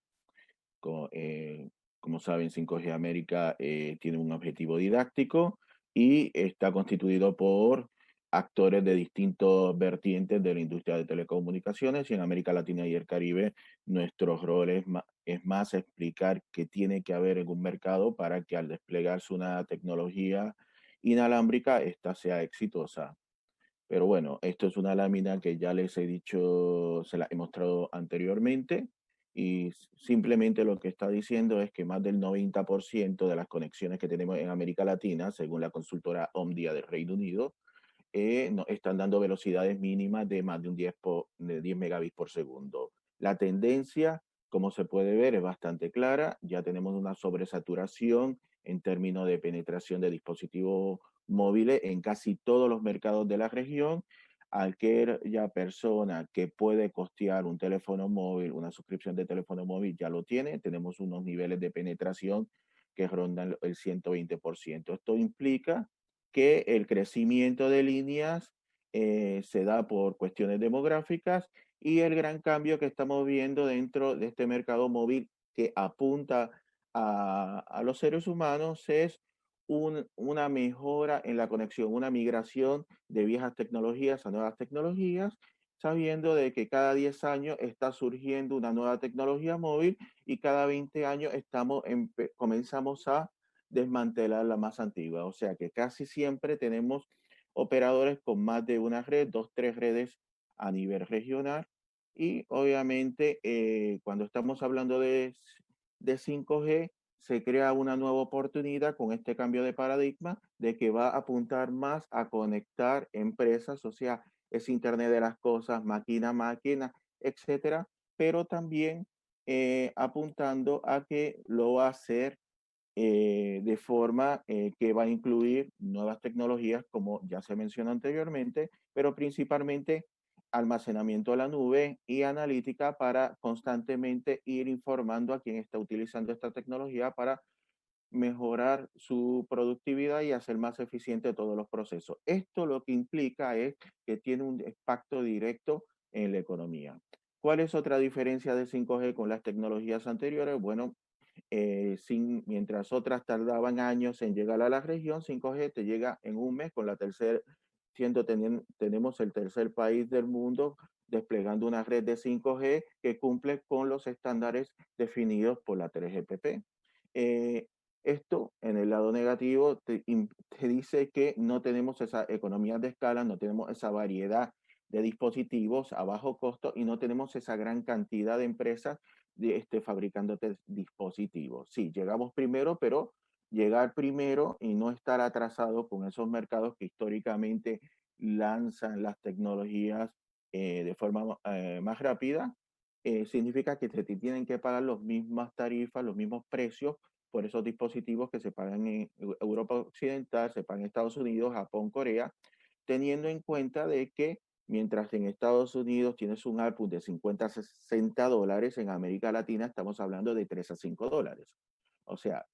Como saben, 5G América tiene un objetivo didáctico y está constituido por actores de distintos vertientes de la industria de telecomunicaciones, y en América Latina y el Caribe nuestro rol es más explicar qué tiene que haber en un mercado para que al desplegarse una tecnología inalámbrica, esta sea exitosa. Pero bueno, esto es una lámina que ya les he dicho, se la he mostrado anteriormente, y simplemente lo que está diciendo es que más del 90% de las conexiones que tenemos en América Latina, según la consultora Omdia del Reino Unido, están dando velocidades mínimas de más de 10 megabits por segundo. La tendencia, como se puede ver, es bastante clara. Ya tenemos una sobresaturación en términos de penetración de dispositivos móviles en casi todos los mercados de la región. Cualquier ya persona que puede costear un teléfono móvil, una suscripción de teléfono móvil, ya lo tiene. Tenemos unos niveles de penetración que rondan el 120%. Esto implica que el crecimiento de líneas se da por cuestiones demográficas, y el gran cambio que estamos viendo dentro de este mercado móvil que apunta a los seres humanos es una mejora en la conexión, una migración de viejas tecnologías a nuevas tecnologías, sabiendo de que cada 10 años está surgiendo una nueva tecnología móvil y cada 20 años comenzamos a desmantelar la más antigua. O sea que casi siempre tenemos operadores con más de una red, 2, 3 redes a nivel regional. Y obviamente cuando estamos hablando de 5G, se crea una nueva oportunidad con este cambio de paradigma de que va a apuntar más a conectar empresas, o sea, es Internet de las cosas, máquina a máquina, etcétera, pero también apuntando a que lo va a hacer de forma que va a incluir nuevas tecnologías, como ya se mencionó anteriormente, pero principalmente almacenamiento a la nube y analítica para constantemente ir informando a quien está utilizando esta tecnología para mejorar su productividad y hacer más eficiente todos los procesos. Esto lo que implica es que tiene un impacto directo en la economía. ¿Cuál es otra diferencia de 5G con las tecnologías anteriores? Bueno, mientras otras tardaban años en llegar a la región, 5G te llega en un mes, con la tercera, tenemos el tercer país del mundo desplegando una red de 5G que cumple con los estándares definidos por la 3GPP. Esto, en el lado negativo, te dice que no tenemos esa economía de escala, no tenemos esa variedad de dispositivos a bajo costo y no tenemos esa gran cantidad de empresas fabricando dispositivos. Sí, llegamos primero, pero llegar primero y no estar atrasado con esos mercados que históricamente lanzan las tecnologías de forma más rápida, significa que te tienen que pagar las mismas tarifas, los mismos precios por esos dispositivos que se pagan en Europa Occidental, se pagan en Estados Unidos, Japón, Corea, teniendo en cuenta de que mientras en Estados Unidos tienes un ARPU de 50 a 60 dólares, en América Latina estamos hablando de 3 a 5 dólares. O sea,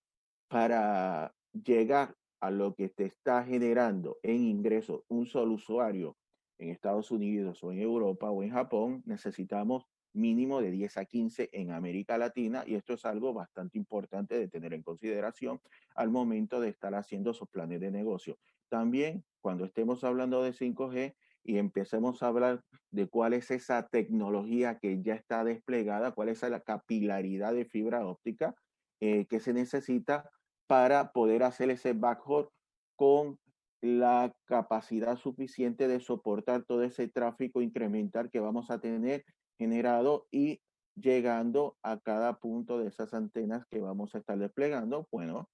para llegar a lo que te está generando en ingresos un solo usuario en Estados Unidos o en Europa o en Japón, necesitamos mínimo de 10 a 15 en América Latina, y esto es algo bastante importante de tener en consideración al momento de estar haciendo sus planes de negocio. También, cuando estemos hablando de 5G y empecemos a hablar de cuál es esa tecnología que ya está desplegada, cuál es la capilaridad de fibra óptica que se necesita para poder hacer ese backhaul con la capacidad suficiente de soportar todo ese tráfico incremental que vamos a tener generado y llegando a cada punto de esas antenas que vamos a estar desplegando. Bueno,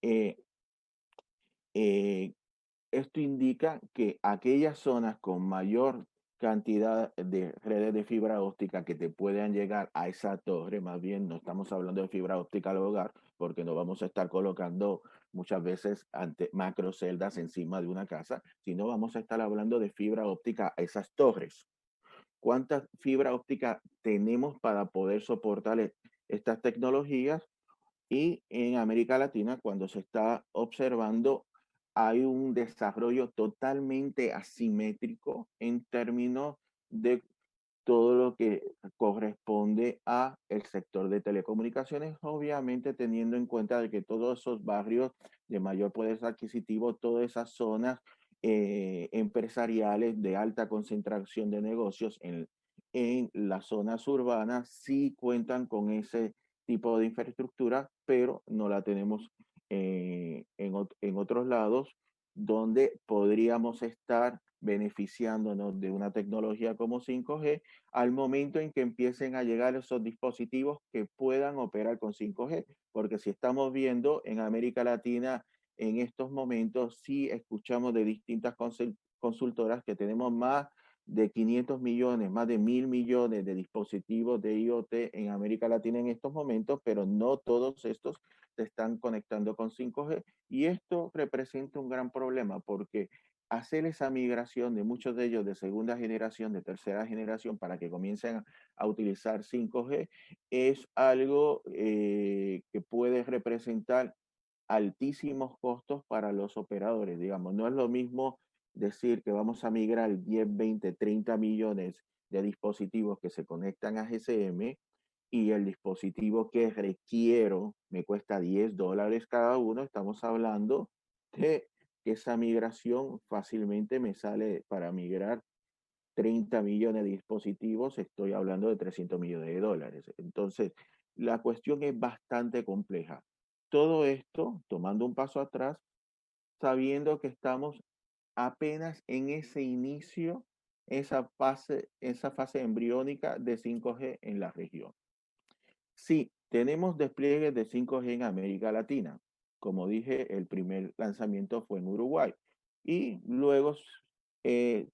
eh, eh, esto indica que aquellas zonas con mayor cantidad de redes de fibra óptica que te puedan llegar a esa torre, más bien no estamos hablando de fibra óptica al hogar, porque no vamos a estar colocando muchas veces macroceldas encima de una casa, sino vamos a estar hablando de fibra óptica a esas torres. ¿Cuánta fibra óptica tenemos para poder soportar estas tecnologías? Y en América Latina, cuando se está observando, hay un desarrollo totalmente asimétrico en términos de todo lo que corresponde a el sector de telecomunicaciones, obviamente teniendo en cuenta de que todos esos barrios de mayor poder adquisitivo, todas esas zonas empresariales de alta concentración de negocios en las zonas urbanas sí cuentan con ese tipo de infraestructura, pero no la tenemos en otros lados donde podríamos estar beneficiándonos de una tecnología como 5G al momento en que empiecen a llegar esos dispositivos que puedan operar con 5G, porque si estamos viendo en América Latina en estos momentos, sí escuchamos de distintas consultoras que tenemos más de 500 millones, más de 1.000 millones de dispositivos de IoT en América Latina en estos momentos, pero no todos estos se están conectando con 5G y esto representa un gran problema porque hacer esa migración de muchos de ellos de segunda generación, de tercera generación, para que comiencen a utilizar 5G, es algo que puede representar altísimos costos para los operadores. Digamos, no es lo mismo decir que vamos a migrar 10, 20, 30 millones de dispositivos que se conectan a GSM y el dispositivo que requiero me cuesta $10 cada uno. Estamos hablando de que esa migración fácilmente me sale para migrar 30 millones de dispositivos, estoy hablando de $300 millones. Entonces, la cuestión es bastante compleja. Todo esto, tomando un paso atrás, sabiendo que estamos apenas en ese inicio, esa fase embriónica de 5G en la región. Sí, tenemos despliegues de 5G en América Latina. Como dije, el primer lanzamiento fue en Uruguay y luego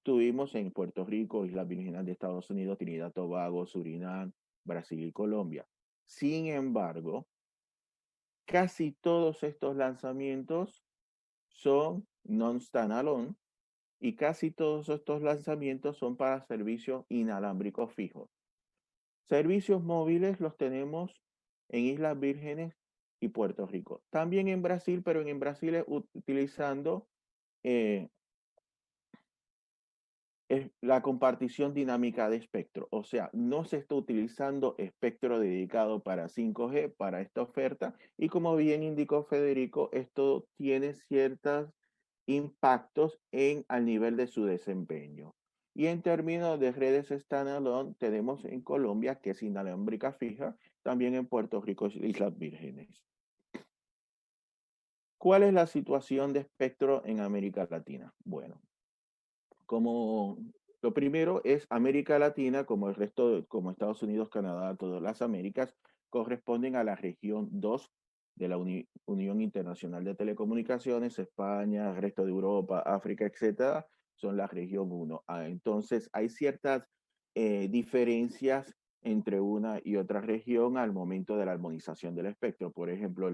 tuvimos en Puerto Rico, Islas Vírgenes de Estados Unidos, Trinidad, Tobago, Surinam, Brasil y Colombia. Sin embargo, casi todos estos lanzamientos son non-standalone y casi todos estos lanzamientos son para servicios inalámbricos fijos. Servicios móviles los tenemos en Islas Vírgenes y Puerto Rico. También en Brasil, pero en Brasil es utilizando la compartición dinámica de espectro. O sea, no se está utilizando espectro dedicado para 5G, para esta oferta. Y como bien indicó Federico, esto tiene ciertos impactos al nivel de su desempeño. Y en términos de redes standalone, tenemos en Colombia, que es inalámbrica fija, también en Puerto Rico y Islas Vírgenes. ¿Cuál es la situación de espectro en América Latina? Bueno, como lo primero es América Latina, como el resto, como Estados Unidos, Canadá, todas las Américas, corresponden a la región 2 de la Unión Internacional de Telecomunicaciones, España, el resto de Europa, África, etcétera, son la región 1. Entonces, hay ciertas diferencias entre una y otra región al momento de la armonización del espectro. Por ejemplo,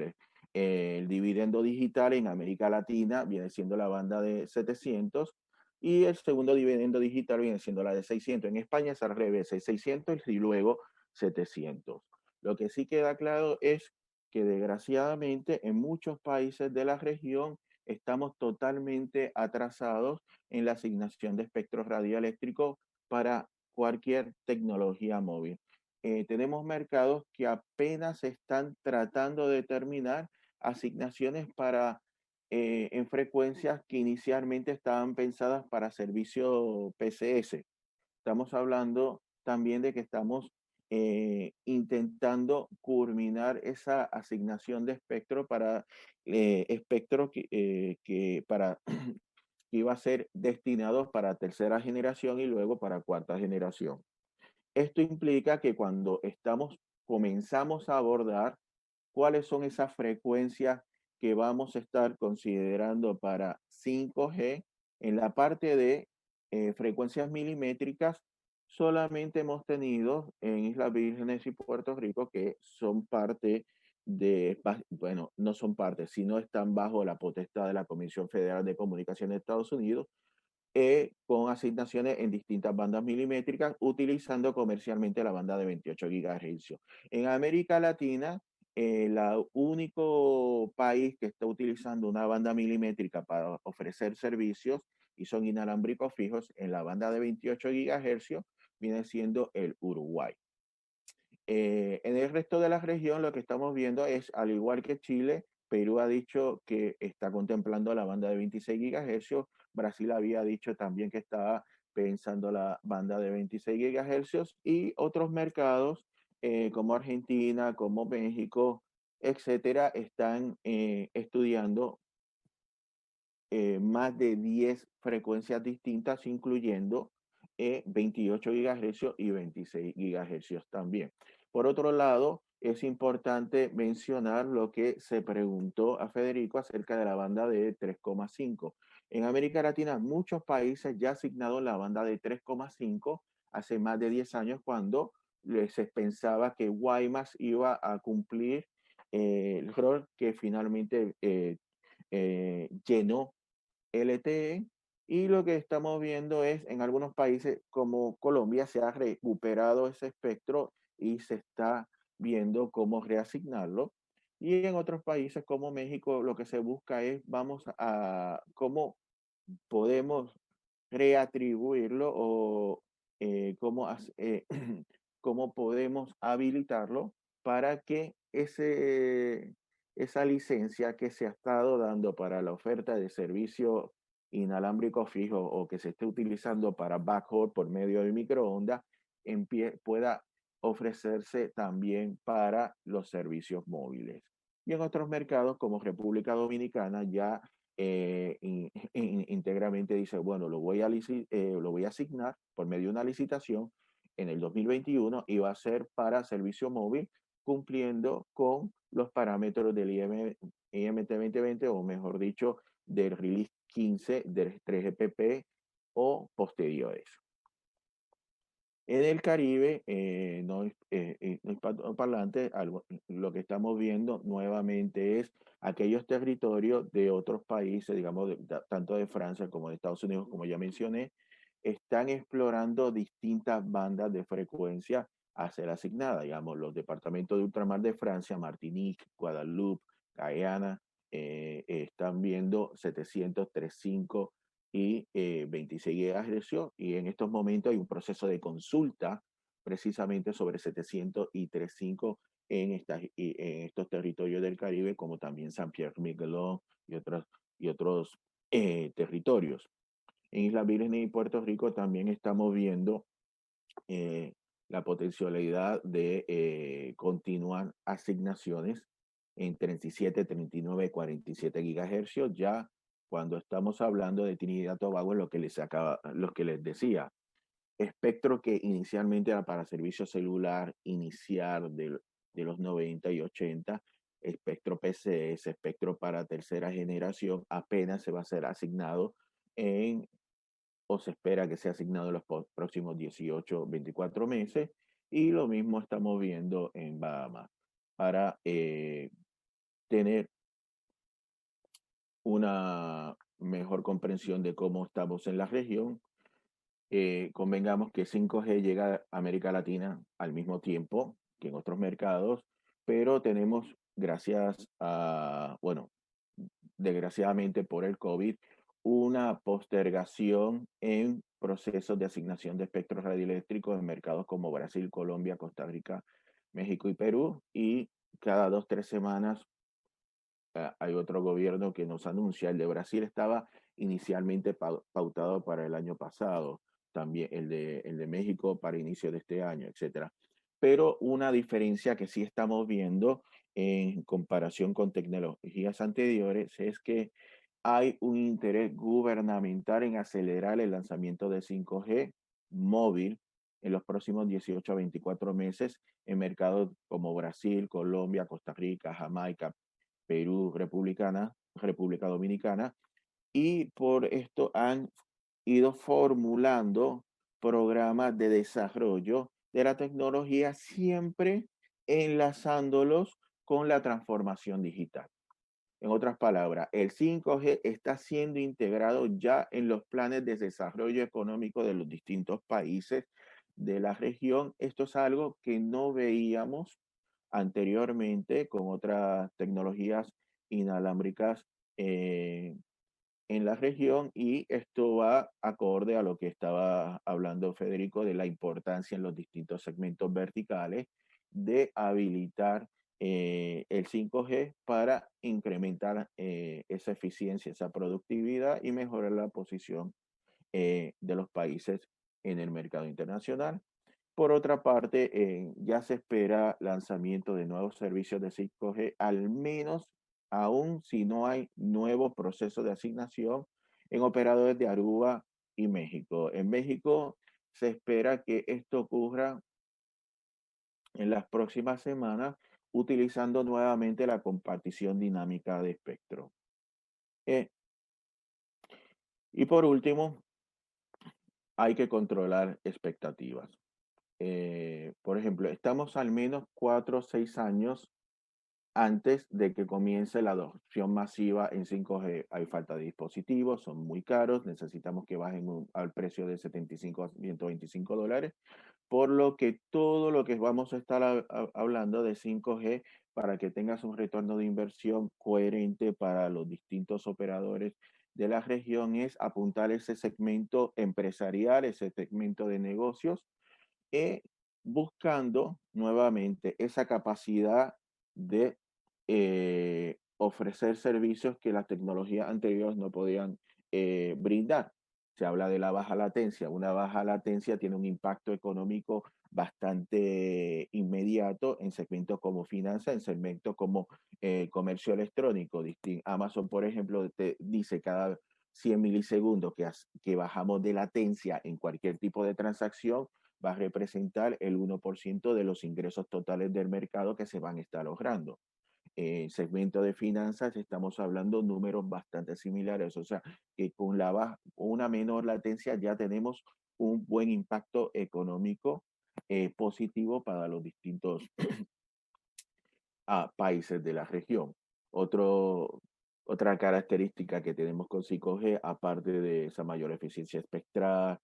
el dividendo digital en América Latina viene siendo la banda de 700 y el segundo dividendo digital viene siendo la de 600. En España es al revés, es 600 y luego 700. Lo que sí queda claro es que desgraciadamente en muchos países de la región estamos totalmente atrasados en la asignación de espectro radioeléctrico para cualquier tecnología móvil. Tenemos mercados que apenas están tratando de determinar asignaciones para en frecuencias que inicialmente estaban pensadas para servicio PCS. Estamos hablando también de que estamos intentando culminar esa asignación de espectro para espectro para que iba a ser destinados para tercera generación y luego para cuarta generación. Esto implica que cuando comenzamos a abordar cuáles son esas frecuencias que vamos a estar considerando para 5G, en la parte de frecuencias milimétricas, solamente hemos tenido en Islas Vírgenes y Puerto Rico que son parte bueno, no son parte, sino están bajo la potestad de la Comisión Federal de Comunicaciones de Estados Unidos, con asignaciones en distintas bandas milimétricas, utilizando comercialmente la banda de 28 GHz. En América Latina, el único país que está utilizando una banda milimétrica para ofrecer servicios y son inalámbricos fijos en la banda de 28 GHz viene siendo el Uruguay. En el resto de la región lo que estamos viendo es, al igual que Chile, Perú ha dicho que está contemplando la banda de 26 GHz, Brasil había dicho también que estaba pensando la banda de 26 GHz y otros mercados como Argentina, como México, etcétera, están estudiando más de 10 frecuencias distintas, incluyendo 28 GHz y 26 GHz también. Por otro lado, es importante mencionar lo que se preguntó a Federico acerca de la banda de 3,5. En América Latina, muchos países ya asignaron la banda de 3,5 hace más de 10 años, cuando se pensaba que Guaymas iba a cumplir el rol que finalmente llenó LTE, y lo que estamos viendo es en algunos países como Colombia se ha recuperado ese espectro y se está viendo cómo reasignarlo, y en otros países como México lo que se busca es vamos a cómo podemos reatribuirlo o cómo, cómo podemos habilitarlo para que esa licencia que se ha estado dando para la oferta de servicio inalámbrico fijo o que se esté utilizando para backhaul por medio de microondas pueda ofrecerse también para los servicios móviles. Y en otros mercados como República Dominicana ya íntegramente dice, bueno, lo voy a asignar por medio de una licitación en el 2021 y va a ser para servicio móvil, cumpliendo con los parámetros del IMT 2020, o mejor dicho, del release 15 del 3GPP o posteriores. En el Caribe, no hispanoparlante, lo que estamos viendo nuevamente es aquellos territorios de otros países, digamos, tanto de Francia como de Estados Unidos, como ya mencioné, están explorando distintas bandas de frecuencia a ser asignadas. Digamos, los departamentos de ultramar de Francia, Martinique, Guadalupe, Guyana, están viendo 700, 3.5 y 26 GHz, y en estos momentos hay un proceso de consulta precisamente sobre 700 y 3.5 en estos territorios del Caribe, como también San Pierre-Miquelon y otros territorios. En Islas Vírgenes y Puerto Rico también estamos viendo la potencialidad de continuar asignaciones en 37, 39, 47 GHz. Ya cuando estamos hablando de Trinidad y Tobago, lo que les decía, espectro que inicialmente era para servicio celular inicial de los 90 y 80, espectro PCS, espectro para tercera generación, apenas se va a ser asignado o se espera que sea asignado en los próximos 18, 24 meses, y lo mismo estamos viendo en Bahamas para tener una mejor comprensión de cómo estamos en la región. Convengamos que 5G llega a América Latina al mismo tiempo que en otros mercados, pero tenemos, desgraciadamente por el COVID, una postergación en procesos de asignación de espectros radioeléctricos en mercados como Brasil, Colombia, Costa Rica, México y Perú, y cada 2, 3 semanas hay otro gobierno que nos anuncia. El de Brasil estaba inicialmente pautado para el año pasado, también el de México para inicio de este año, etcétera. Pero una diferencia que sí estamos viendo en comparación con tecnologías anteriores es que hay un interés gubernamental en acelerar el lanzamiento de 5G móvil en los próximos 18 a 24 meses en mercados como Brasil, Colombia, Costa Rica, Jamaica, Perú, República Dominicana, y por esto han ido formulando programas de desarrollo de la tecnología, siempre enlazándolos con la transformación digital. En otras palabras, el 5G está siendo integrado ya en los planes de desarrollo económico de los distintos países de la región. Esto es algo que no veíamos anteriormente con otras tecnologías inalámbricas en la región, y esto va a acorde a lo que estaba hablando Federico de la importancia en los distintos segmentos verticales de habilitar el 5G para incrementar esa eficiencia, esa productividad y mejorar la posición de los países en el mercado internacional. Por otra parte, ya se espera lanzamiento de nuevos servicios de 5G, al menos aún si no hay nuevo proceso de asignación en operadores de Aruba y México. En México se espera que esto ocurra en las próximas semanas utilizando nuevamente la compartición dinámica de espectro. Y por último, hay que controlar expectativas. Por ejemplo, estamos al menos 4 o 6 años antes de que comience la adopción masiva en 5G. Hay falta de dispositivos, son muy caros, necesitamos que bajen al precio de 75 a 125 dólares, por lo que todo lo que vamos a estar hablando de 5G, para que tengas un retorno de inversión coherente para los distintos operadores de la región, es apuntar ese segmento empresarial, ese segmento de negocios, buscando nuevamente esa capacidad de ofrecer servicios que las tecnologías anteriores no podían brindar. Se habla de la baja latencia. Una baja latencia tiene un impacto económico bastante inmediato en segmentos como finanzas, en segmentos como comercio electrónico. Amazon, por ejemplo, te dice cada 100 milisegundos que bajamos de latencia en cualquier tipo de transacción, va a representar el 1% de los ingresos totales del mercado que se van a estar logrando. En segmento de finanzas estamos hablando de números bastante similares, o sea que con una menor latencia ya tenemos un buen impacto económico positivo para los distintos países de la región. Otra característica que tenemos con 5G, aparte de esa mayor eficiencia espectral,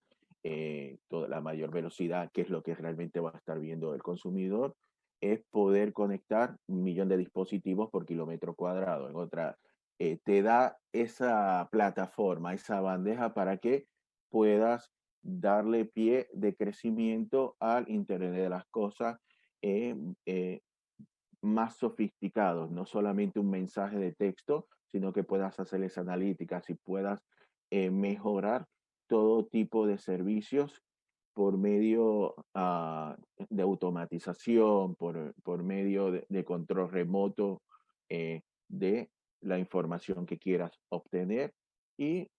toda la mayor velocidad, que es lo que realmente va a estar viendo el consumidor, es poder conectar 1 millón de dispositivos por kilómetro cuadrado. En otra, te da esa plataforma, esa bandeja para que puedas darle pie de crecimiento al Internet de las cosas más sofisticados, no solamente un mensaje de texto, sino que puedas hacerles analíticas y puedas mejorar todo tipo de servicios por medio de automatización, por medio de control remoto de la información que quieras obtener, y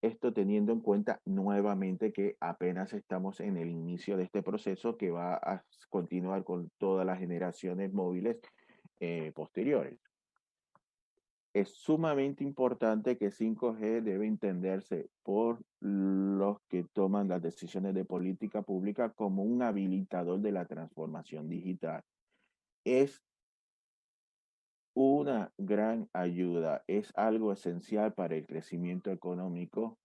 esto teniendo en cuenta nuevamente que apenas estamos en el inicio de este proceso que va a continuar con todas las generaciones móviles posteriores. Es sumamente importante que 5G debe entenderse por los que toman las decisiones de política pública como un habilitador de la transformación digital. Es una gran ayuda, es algo esencial para el crecimiento económico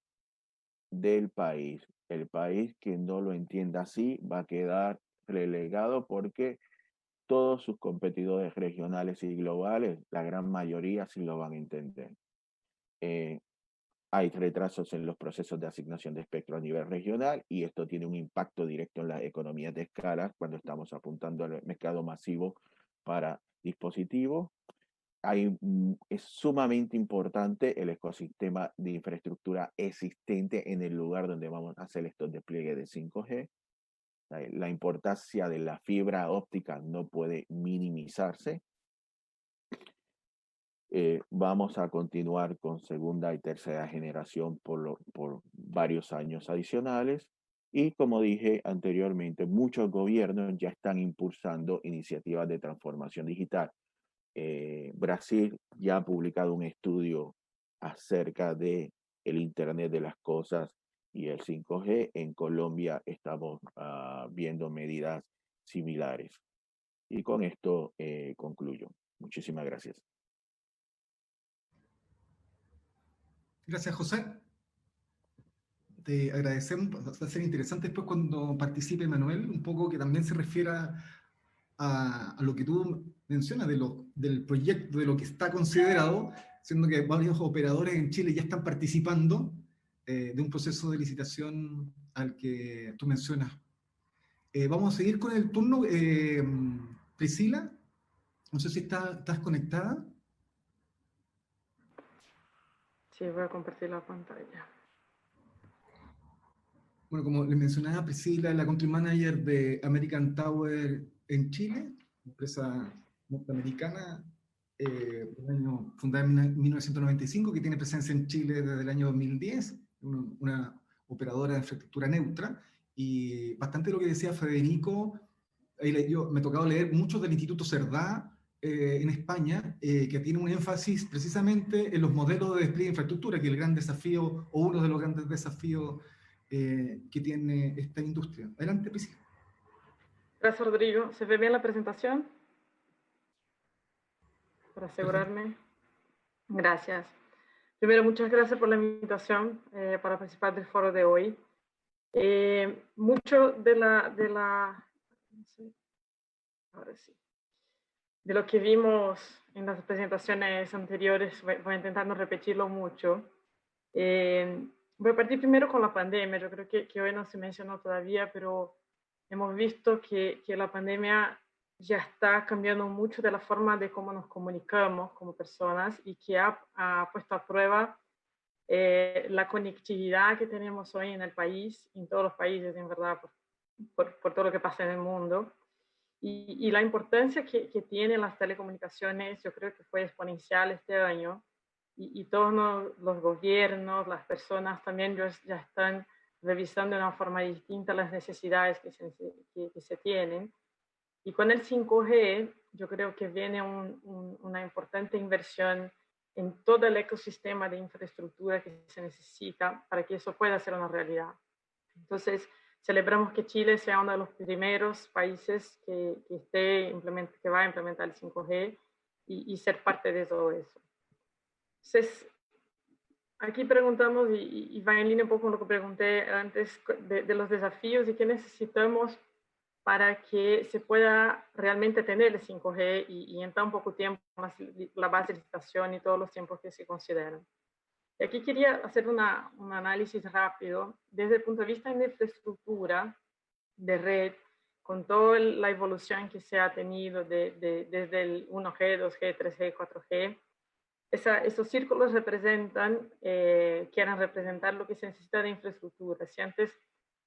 del país. El país que no lo entienda así va a quedar relegado, porque todos sus competidores regionales y globales, la gran mayoría sí lo van a entender. Hay retrasos en los procesos de asignación de espectro a nivel regional, y esto tiene un impacto directo en las economías de escala cuando estamos apuntando al mercado masivo para dispositivos. Es sumamente importante el ecosistema de infraestructura existente en el lugar donde vamos a hacer estos despliegues de 5G. La importancia de la fibra óptica no puede minimizarse. Vamos a continuar con segunda y tercera generación por varios años adicionales. Y como dije anteriormente, muchos gobiernos ya están impulsando iniciativas de transformación digital. Brasil ya ha publicado un estudio acerca de el Internet de las cosas y el 5G. En Colombia estamos viendo medidas similares. Y con esto concluyo. Muchísimas gracias. Gracias, José. Te agradecemos. Va a ser interesante después cuando participe Manuel, un poco que también se refiera a lo que tú mencionas del proyecto, de lo que está considerado, siendo que varios operadores en Chile ya están participando de un proceso de licitación al que tú mencionas. Vamos a seguir con el turno. Priscila, no sé si estás conectada. Sí, voy a compartir la pantalla. Bueno, como les mencionaba, Priscila es la Country Manager de American Tower en Chile, empresa norteamericana fundada en 1995, que tiene presencia en Chile desde el año 2010, una operadora de infraestructura neutra, y bastante de lo que decía Federico, yo me ha tocado leer mucho del Instituto Cerdá en España, que tiene un énfasis precisamente en los modelos de despliegue de infraestructura, que es el gran desafío, o uno de los grandes desafíos que tiene esta industria. Adelante, Priscila. Gracias, Rodrigo. ¿Se ve bien la presentación? Para asegurarme. Perfecto. Gracias. Primero, muchas gracias por la invitación para participar del foro de hoy. Mucho de lo que vimos en las presentaciones anteriores, voy a intentar no repetirlo mucho. Voy a partir primero con la pandemia. Yo creo que hoy no se mencionó todavía, pero hemos visto que la pandemia ya está cambiando mucho de la forma de cómo nos comunicamos como personas y que ha puesto a prueba la conectividad que tenemos hoy en el país, en todos los países, en verdad, por todo lo que pasa en el mundo. Y la importancia que tienen las telecomunicaciones, yo creo que fue exponencial este año. Y todos los gobiernos, las personas también ya están revisando de una forma distinta las necesidades que se tienen. Y con el 5G, yo creo que viene una importante inversión en todo el ecosistema de infraestructura que se necesita para que eso pueda ser una realidad. Entonces, celebramos que Chile sea uno de los primeros países que va a implementar el 5G y ser parte de todo eso. Entonces, aquí preguntamos, y va en línea un poco con lo que pregunté antes, de los desafíos y qué necesitamos para que se pueda realmente tener el 5G y en tan poco tiempo la base de licitación y todos los tiempos que se consideran. Y aquí quería hacer un análisis rápido desde el punto de vista de infraestructura de red, con toda la evolución que se ha tenido desde el 1G, 2G, 3G, 4G. Esos círculos quieren representar lo que se necesita de infraestructura. Si antes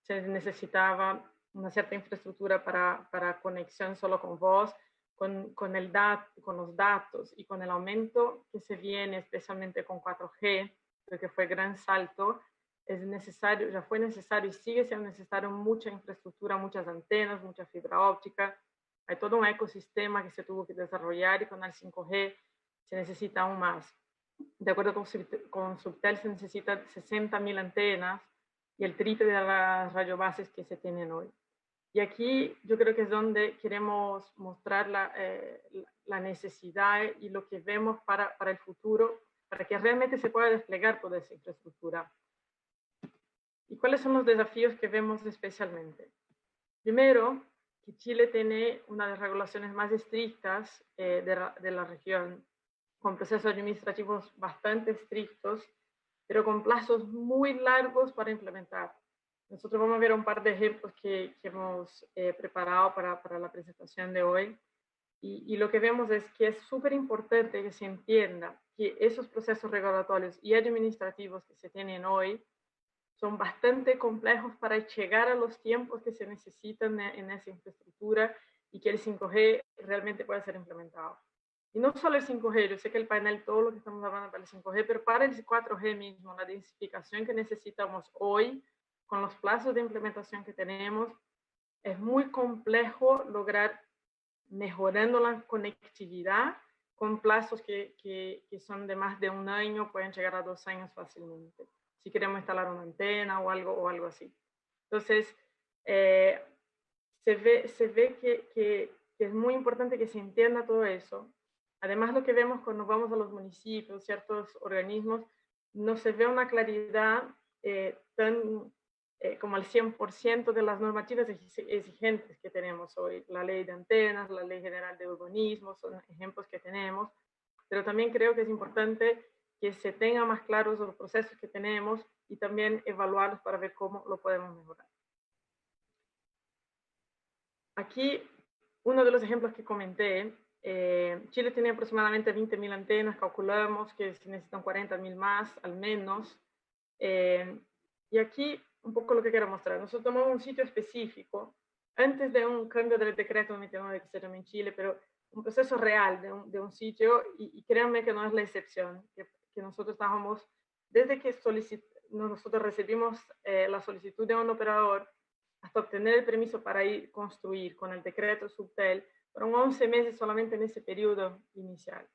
se necesitaba una cierta infraestructura para conexión solo con voz, con los datos y con el aumento que se viene, especialmente con 4G, que fue gran salto, ya fue necesario y sigue siendo necesario mucha infraestructura, muchas antenas, mucha fibra óptica. Hay todo un ecosistema que se tuvo que desarrollar y con el 5G se necesita aún más. De acuerdo con Subtel, se necesitan 60.000 antenas y el triple de las radiobases que se tienen hoy. Y aquí yo creo que es donde queremos mostrar la necesidad y lo que vemos para el futuro, para que realmente se pueda desplegar toda esa infraestructura. ¿Y cuáles son los desafíos que vemos especialmente? Primero, que Chile tiene una de las regulaciones más estrictas de la región, con procesos administrativos bastante estrictos, pero con plazos muy largos para implementar. Nosotros vamos a ver un par de ejemplos que hemos preparado para la presentación de hoy. Y lo que vemos es que es súper importante que se entienda que esos procesos regulatorios y administrativos que se tienen hoy son bastante complejos para llegar a los tiempos que se necesitan en esa infraestructura y que el 5G realmente pueda ser implementado. Y no solo el 5G, yo sé que el panel, todo lo que estamos hablando para el 5G, pero para el 4G mismo, la densificación que necesitamos hoy, con los plazos de implementación que tenemos, es muy complejo lograr mejorando la conectividad con plazos que son de más de un año, pueden llegar a 2 años fácilmente, si queremos instalar una antena o algo así. Entonces, se ve que es muy importante que se entienda todo eso. Además, lo que vemos cuando vamos a los municipios, ciertos organismos, no se ve una claridad como el 100% de las normativas exigentes que tenemos hoy. La ley de antenas, la ley general de urbanismo, son ejemplos que tenemos, pero también creo que es importante que se tengan más claros los procesos que tenemos y también evaluarlos para ver cómo lo podemos mejorar. Aquí, uno de los ejemplos que comenté, Chile tiene aproximadamente 20.000 antenas, calculamos que se necesitan 40.000 más, al menos. Y aquí, un poco lo que quiero mostrar. Nosotros tomamos un sitio específico, antes de un cambio del decreto 99 que se llama en Chile, pero un proceso real de un sitio, y créanme que no es la excepción, que nosotros estábamos, desde que nosotros recibimos la solicitud de un operador, hasta obtener el permiso para ir construir con el decreto Subtel, fueron 11 meses solamente en ese periodo inicial.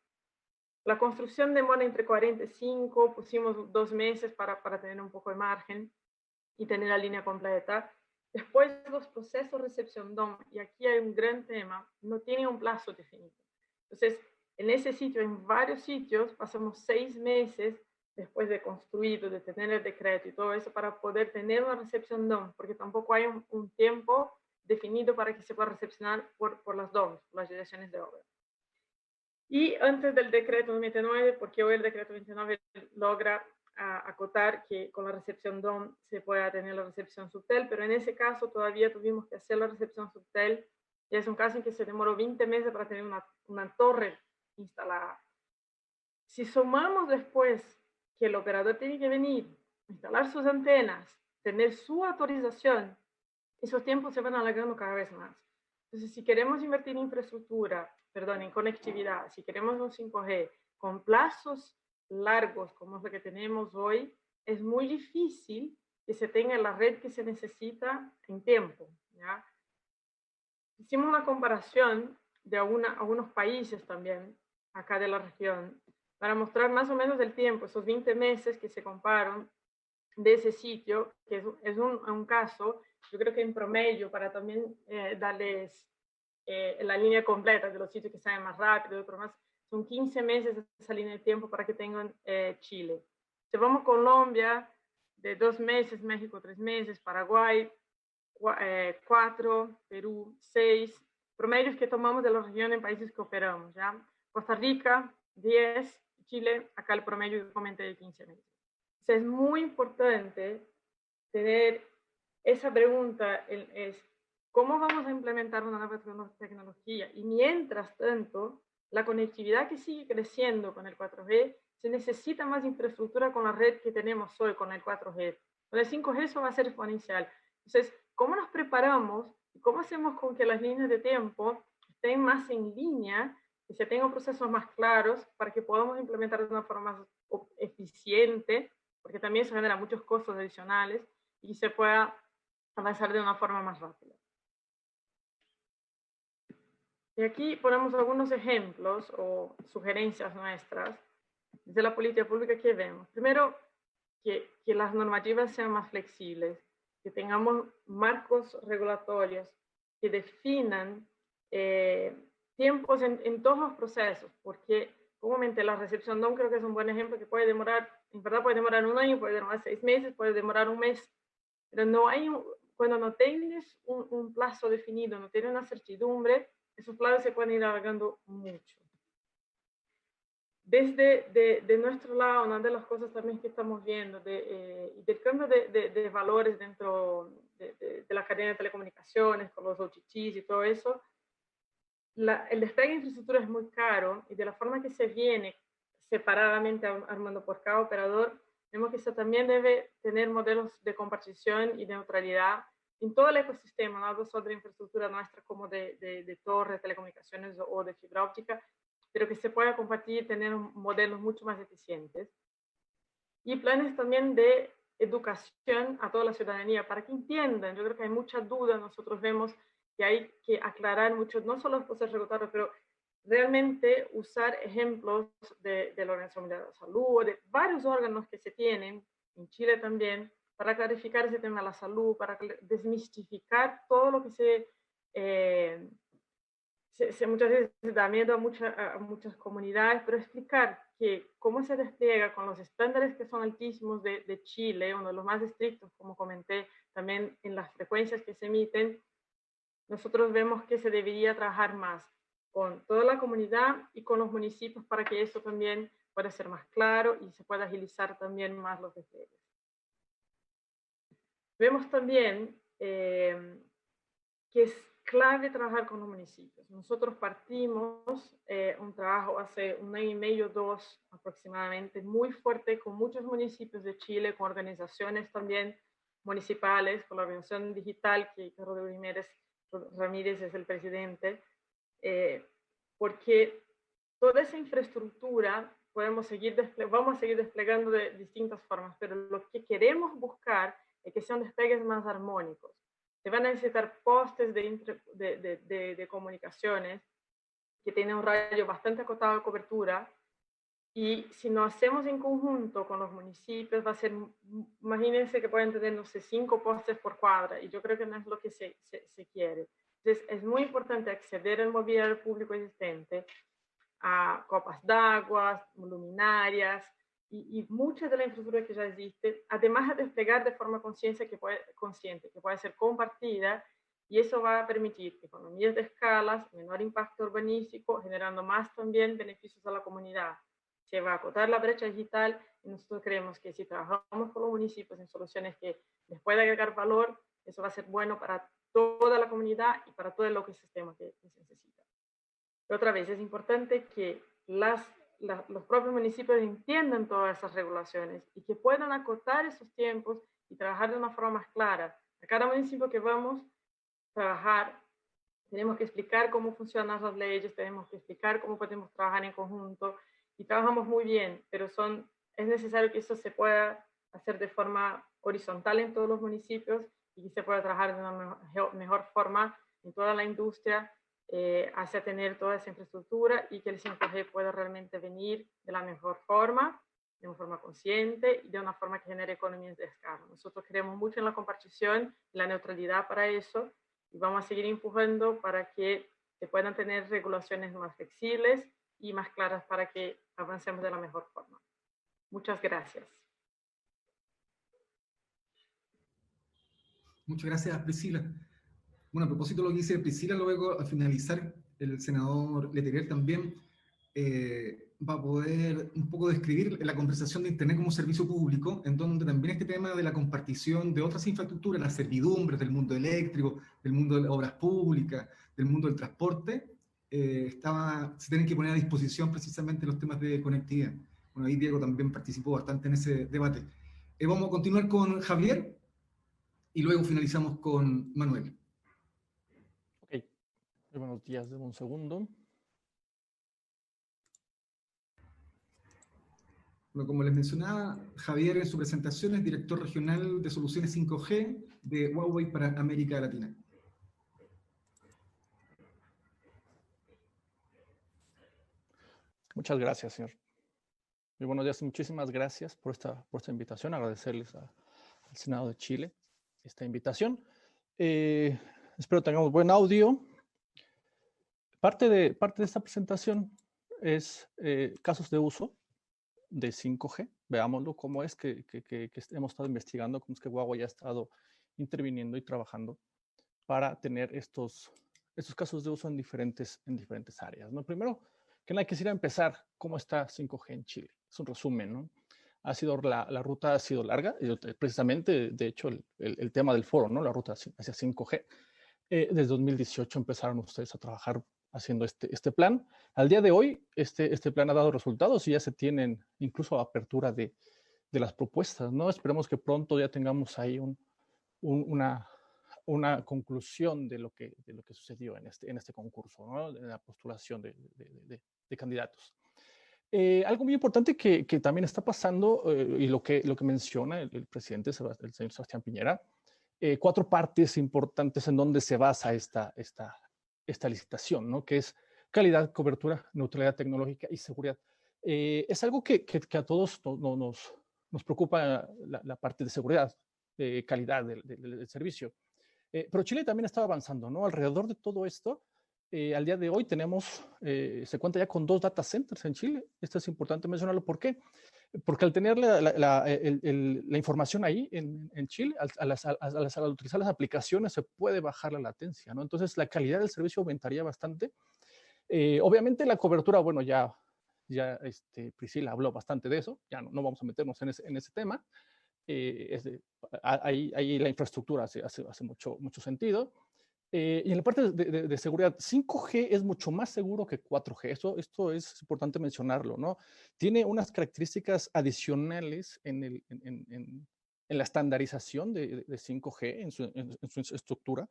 La construcción demora entre 45, pusimos 2 meses para tener un poco de margen y tener la línea completa. Después los procesos de recepción DOM, y aquí hay un gran tema, no tienen un plazo definido. Entonces, en ese sitio, en varios sitios, pasamos 6 meses después de construido, de tener el decreto y todo eso, para poder tener una recepción DOM, porque tampoco hay un tiempo definido para que se pueda recepcionar por las DOMs, las direcciones de obra. Y antes del decreto 99, porque hoy el decreto 29 logra acotar que con la recepción DOM se pueda tener la recepción Subtel, pero en ese caso todavía tuvimos que hacer la recepción Subtel, y es un caso en que se demoró 20 meses para tener una torre instalada. Si sumamos después que el operador tiene que venir, instalar sus antenas, tener su autorización, esos tiempos se van alargando cada vez más. Entonces, si queremos invertir en infraestructura, en conectividad, si queremos un 5G con plazos largos como es lo que tenemos hoy, es muy difícil que se tenga la red que se necesita en tiempo, ¿ya? Hicimos una comparación de algunos países también, acá de la región, para mostrar más o menos el tiempo, esos 20 meses que se comparan de ese sitio, que es un caso, yo creo que en promedio, para también darles la línea completa de los sitios que salen más rápido, pero más, son 15 meses esa línea de tiempo para que tengan Chile. Si vamos a Colombia, de 2 meses, México 3 meses, Paraguay 4, Perú 6, promedios que tomamos de la región en países que operamos, ¿ya? Costa Rica 10, Chile, acá el promedio que comenté de 15 meses. Entonces es muy importante tener esa pregunta, es ¿cómo vamos a implementar una nueva tecnología? Y mientras tanto, la conectividad que sigue creciendo con el 4G, se necesita más infraestructura con la red que tenemos hoy, con el 4G. Con el 5G eso va a ser exponencial. Entonces, ¿cómo nos preparamos y cómo hacemos con que las líneas de tiempo estén más en línea, que se tengan procesos más claros para que podamos implementar de una forma más eficiente, porque también se generan muchos costos adicionales, y se pueda avanzar de una forma más rápida? Y aquí ponemos algunos ejemplos o sugerencias nuestras desde la política pública que vemos. Primero, que las normativas sean más flexibles, que tengamos marcos regulatorios que definan tiempos en todos los procesos, porque, como comenté, la recepción DOM creo que es un buen ejemplo que puede demorar, en verdad puede demorar 1 año, puede demorar 6 meses, puede demorar 1 mes, pero no hay, cuando no tienes un plazo definido, no tienes una certidumbre, esos plazos se pueden ir alargando mucho. De nuestro lado, una de las cosas también que estamos viendo del cambio de valores dentro de la cadena de telecomunicaciones, con los OTTs y todo eso, el despliegue de infraestructura es muy caro, y de la forma que se viene separadamente armando por cada operador, vemos que eso también debe tener modelos de compartición y de neutralidad en todo el ecosistema, no hablo solo de infraestructura nuestra como de torres, telecomunicaciones o de fibra óptica, pero que se pueda compartir y tener modelos mucho más eficientes. Y planes también de educación a toda la ciudadanía para que entiendan. Yo creo que hay mucha duda, nosotros vemos que hay que aclarar mucho, no solo los procesos regulatorios, pero realmente usar ejemplos de la Organización Mundial de la Salud, de varios órganos que se tienen, en Chile también, para clarificar ese tema de la salud, para desmistificar todo lo que muchas veces da miedo a muchas comunidades, pero explicar que cómo se despliega con los estándares que son altísimos de Chile, uno de los más estrictos, como comenté, también en las frecuencias que se emiten, nosotros vemos que se debería trabajar más con toda la comunidad y con los municipios para que eso también pueda ser más claro y se pueda agilizar también más los despliegues. Vemos también que es clave trabajar con los municipios. Nosotros partimos un trabajo hace 1 año y medio, 2 aproximadamente, muy fuerte con muchos municipios de Chile, con organizaciones también municipales, con la organización digital que Rodrigo Ramírez es el presidente, porque toda esa infraestructura vamos a seguir desplegando de distintas formas, pero lo que queremos buscar es que sean despegues más armónicos. Se van a necesitar postes de comunicaciones que tienen un radio bastante acotado de cobertura, y si lo hacemos en conjunto con los municipios, va a ser, imagínense que pueden tener, no sé, 5 postes por cuadra, y yo creo que no es lo que se quiere. Entonces, es muy importante acceder al mobiliario público existente, a copas de agua, luminarias, y mucha de la infraestructura que ya existe, además de desplegar de forma consciente, que puede ser compartida, y eso va a permitir economías de escalas, menor impacto urbanístico, generando más también beneficios a la comunidad. Se va a acotar la brecha digital, y nosotros creemos que si trabajamos con los municipios en soluciones que les pueda agregar valor, eso va a ser bueno para toda la comunidad y para todo el ecosistema que se necesita. Pero otra vez, es importante que los propios municipios entiendan todas esas regulaciones y que puedan acotar esos tiempos y trabajar de una forma más clara. A cada municipio que vamos a trabajar, tenemos que explicar cómo funcionan las leyes, tenemos que explicar cómo podemos trabajar en conjunto, y trabajamos muy bien, pero es necesario que eso se pueda hacer de forma horizontal en todos los municipios y que se pueda trabajar de una mejor forma en toda la industria, hacia tener toda esa infraestructura, y que el 5G pueda realmente venir de la mejor forma, de una forma consciente y de una forma que genere economías de escala. Nosotros creemos mucho en la compartición y la neutralidad para eso, y vamos a seguir empujando para que se puedan tener regulaciones más flexibles y más claras para que avancemos de la mejor forma. Muchas gracias. Muchas gracias, Priscila. Bueno, a propósito de lo que dice Priscila, luego al finalizar, el senador Letelier también va a poder un poco describir la conversación de Internet como servicio público, en donde también este tema de la compartición de otras infraestructuras, las servidumbres del mundo eléctrico, del mundo de las obras públicas, del mundo del transporte, se tienen que poner a disposición precisamente los temas de conectividad. Bueno, ahí Diego también participó bastante en ese debate. Vamos a continuar con Javier y luego finalizamos con Manuel. Ok, buenos días, deme un segundo. Bueno, como les mencionaba, Javier en su presentación es director regional de soluciones 5G de Huawei para América Latina. Muchas gracias, señor. Muy buenos días, muchísimas gracias por esta invitación. Agradecerles al Senado de Chile esta invitación. Espero tengamos buen audio. Parte de esta presentación es casos de uso de 5G. Veámoslo cómo es que hemos estado investigando, cómo es que Huawei ha estado interviniendo y trabajando para tener estos casos de uso en diferentes áreas, ¿no? Primero que nada, quisiera empezar cómo está 5G en Chile. Es un resumen, ¿no? La ruta ha sido larga, precisamente, de hecho, el tema del foro, ¿no? La ruta hacia 5G. Desde 2018 empezaron ustedes a trabajar haciendo este plan. Al día de hoy, este plan ha dado resultados y ya se tienen incluso apertura de las propuestas, ¿no? Esperemos que pronto ya tengamos ahí una conclusión de lo que sucedió en este concurso, ¿no? De la postulación de candidatos. Algo muy importante que también está pasando, y lo que menciona el presidente, el señor Sebastián Piñera, 4 partes importantes en donde se basa esta licitación, ¿no? Que es calidad, cobertura, neutralidad tecnológica y seguridad. Es algo que a todos nos preocupa, la parte de seguridad, calidad del servicio. Pero Chile también estaba avanzando, ¿no? Alrededor de todo esto, al día de hoy se cuenta ya con 2 data centers en Chile. Esto es importante mencionarlo. ¿Por qué? Porque al tener la información ahí en Chile, al utilizar las aplicaciones, se puede bajar la latencia, ¿no? Entonces, la calidad del servicio aumentaría bastante. Obviamente, la cobertura, bueno, ya ya Priscila habló bastante de eso, ya no vamos a meternos en ese tema. Ahí la infraestructura hace mucho sentido. Y en la parte de seguridad, 5G es mucho más seguro que 4G. Esto es importante mencionarlo, ¿no? Tiene unas características adicionales en la estandarización de 5G, en su estructura,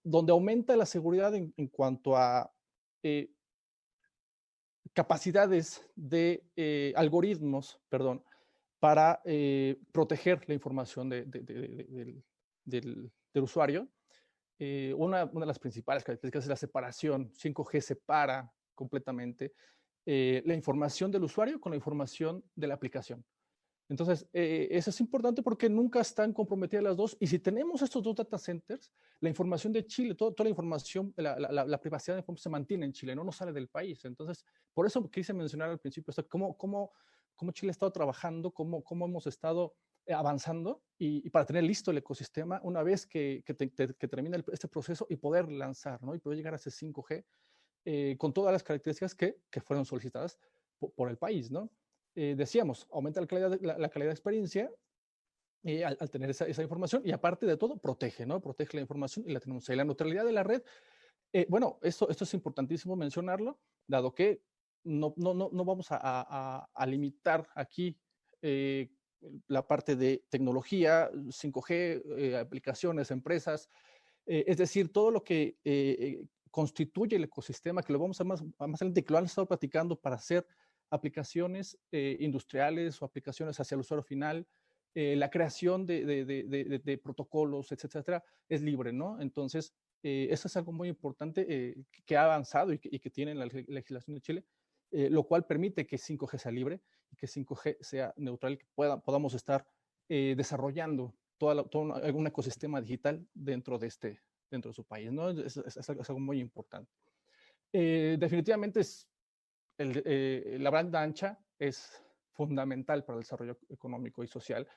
donde aumenta la seguridad en cuanto a capacidades de algoritmos, perdón, para proteger la información del usuario. Una de las principales características es la separación. 5G separa completamente la información del usuario con la información de la aplicación. Entonces, eso es importante porque nunca están comprometidas las dos. Y si tenemos estos dos data centers, la información de Chile, toda la información, la privacidad de información se mantiene en Chile, no sale del país. Entonces, por eso quise mencionar al principio cómo Chile ha estado trabajando, cómo hemos estado avanzando y para tener listo el ecosistema una vez que termine este proceso y poder lanzar, ¿no? Y poder llegar a ese 5G con todas las características que fueron solicitadas por el país, ¿no? Decíamos, aumenta la calidad de experiencia al tener esa información y aparte de todo, protege, ¿no? Protege la información y la tenemos ahí. La neutralidad de la red, bueno, esto es importantísimo mencionarlo, dado que no vamos a limitar aquí la parte de tecnología, 5G, aplicaciones, empresas, es decir, todo lo que constituye el ecosistema, que lo vamos a más adelante, que lo han estado platicando para hacer aplicaciones industriales o aplicaciones hacia el usuario final, la creación de protocolos, etcétera, es libre, ¿no? Entonces, eso es algo muy importante que ha avanzado y que tiene la legislación de Chile, lo cual permite que 5G sea libre y que 5G sea neutral, que podamos estar desarrollando todo un ecosistema digital dentro de su país, ¿no? Es algo muy importante. Definitivamente la banda ancha es fundamental para el desarrollo económico y social.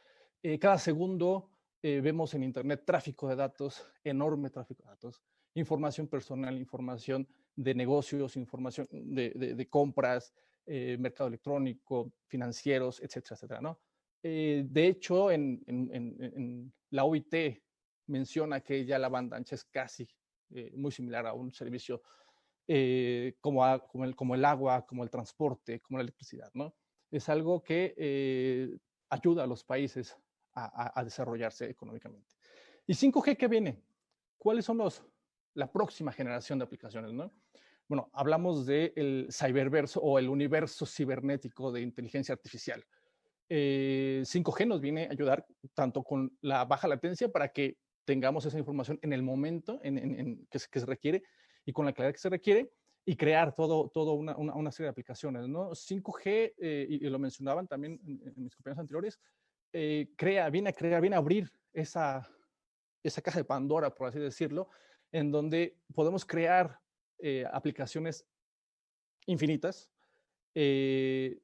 Cada segundo vemos en Internet tráfico de datos, enorme tráfico de datos, información personal, información de negocios, información de compras, mercado electrónico, financieros, etcétera, etcétera, ¿no? De hecho, en la OIT menciona que ya la banda ancha es casi muy similar a un servicio como el agua, como el transporte, como la electricidad, ¿no? Es algo que ayuda a los países a desarrollarse económicamente. ¿Y 5G qué viene? ¿Cuáles son la próxima generación de aplicaciones, no? Bueno, hablamos del cyberverso o el universo cibernético de inteligencia artificial. 5G nos viene a ayudar tanto con la baja latencia para que tengamos esa información en el momento que se requiere y con la claridad que se requiere y crear todo una serie de aplicaciones, ¿no? 5G, y lo mencionaban también en mis compañeros anteriores, viene a abrir esa caja de Pandora, por así decirlo, en donde podemos crear aplicaciones infinitas que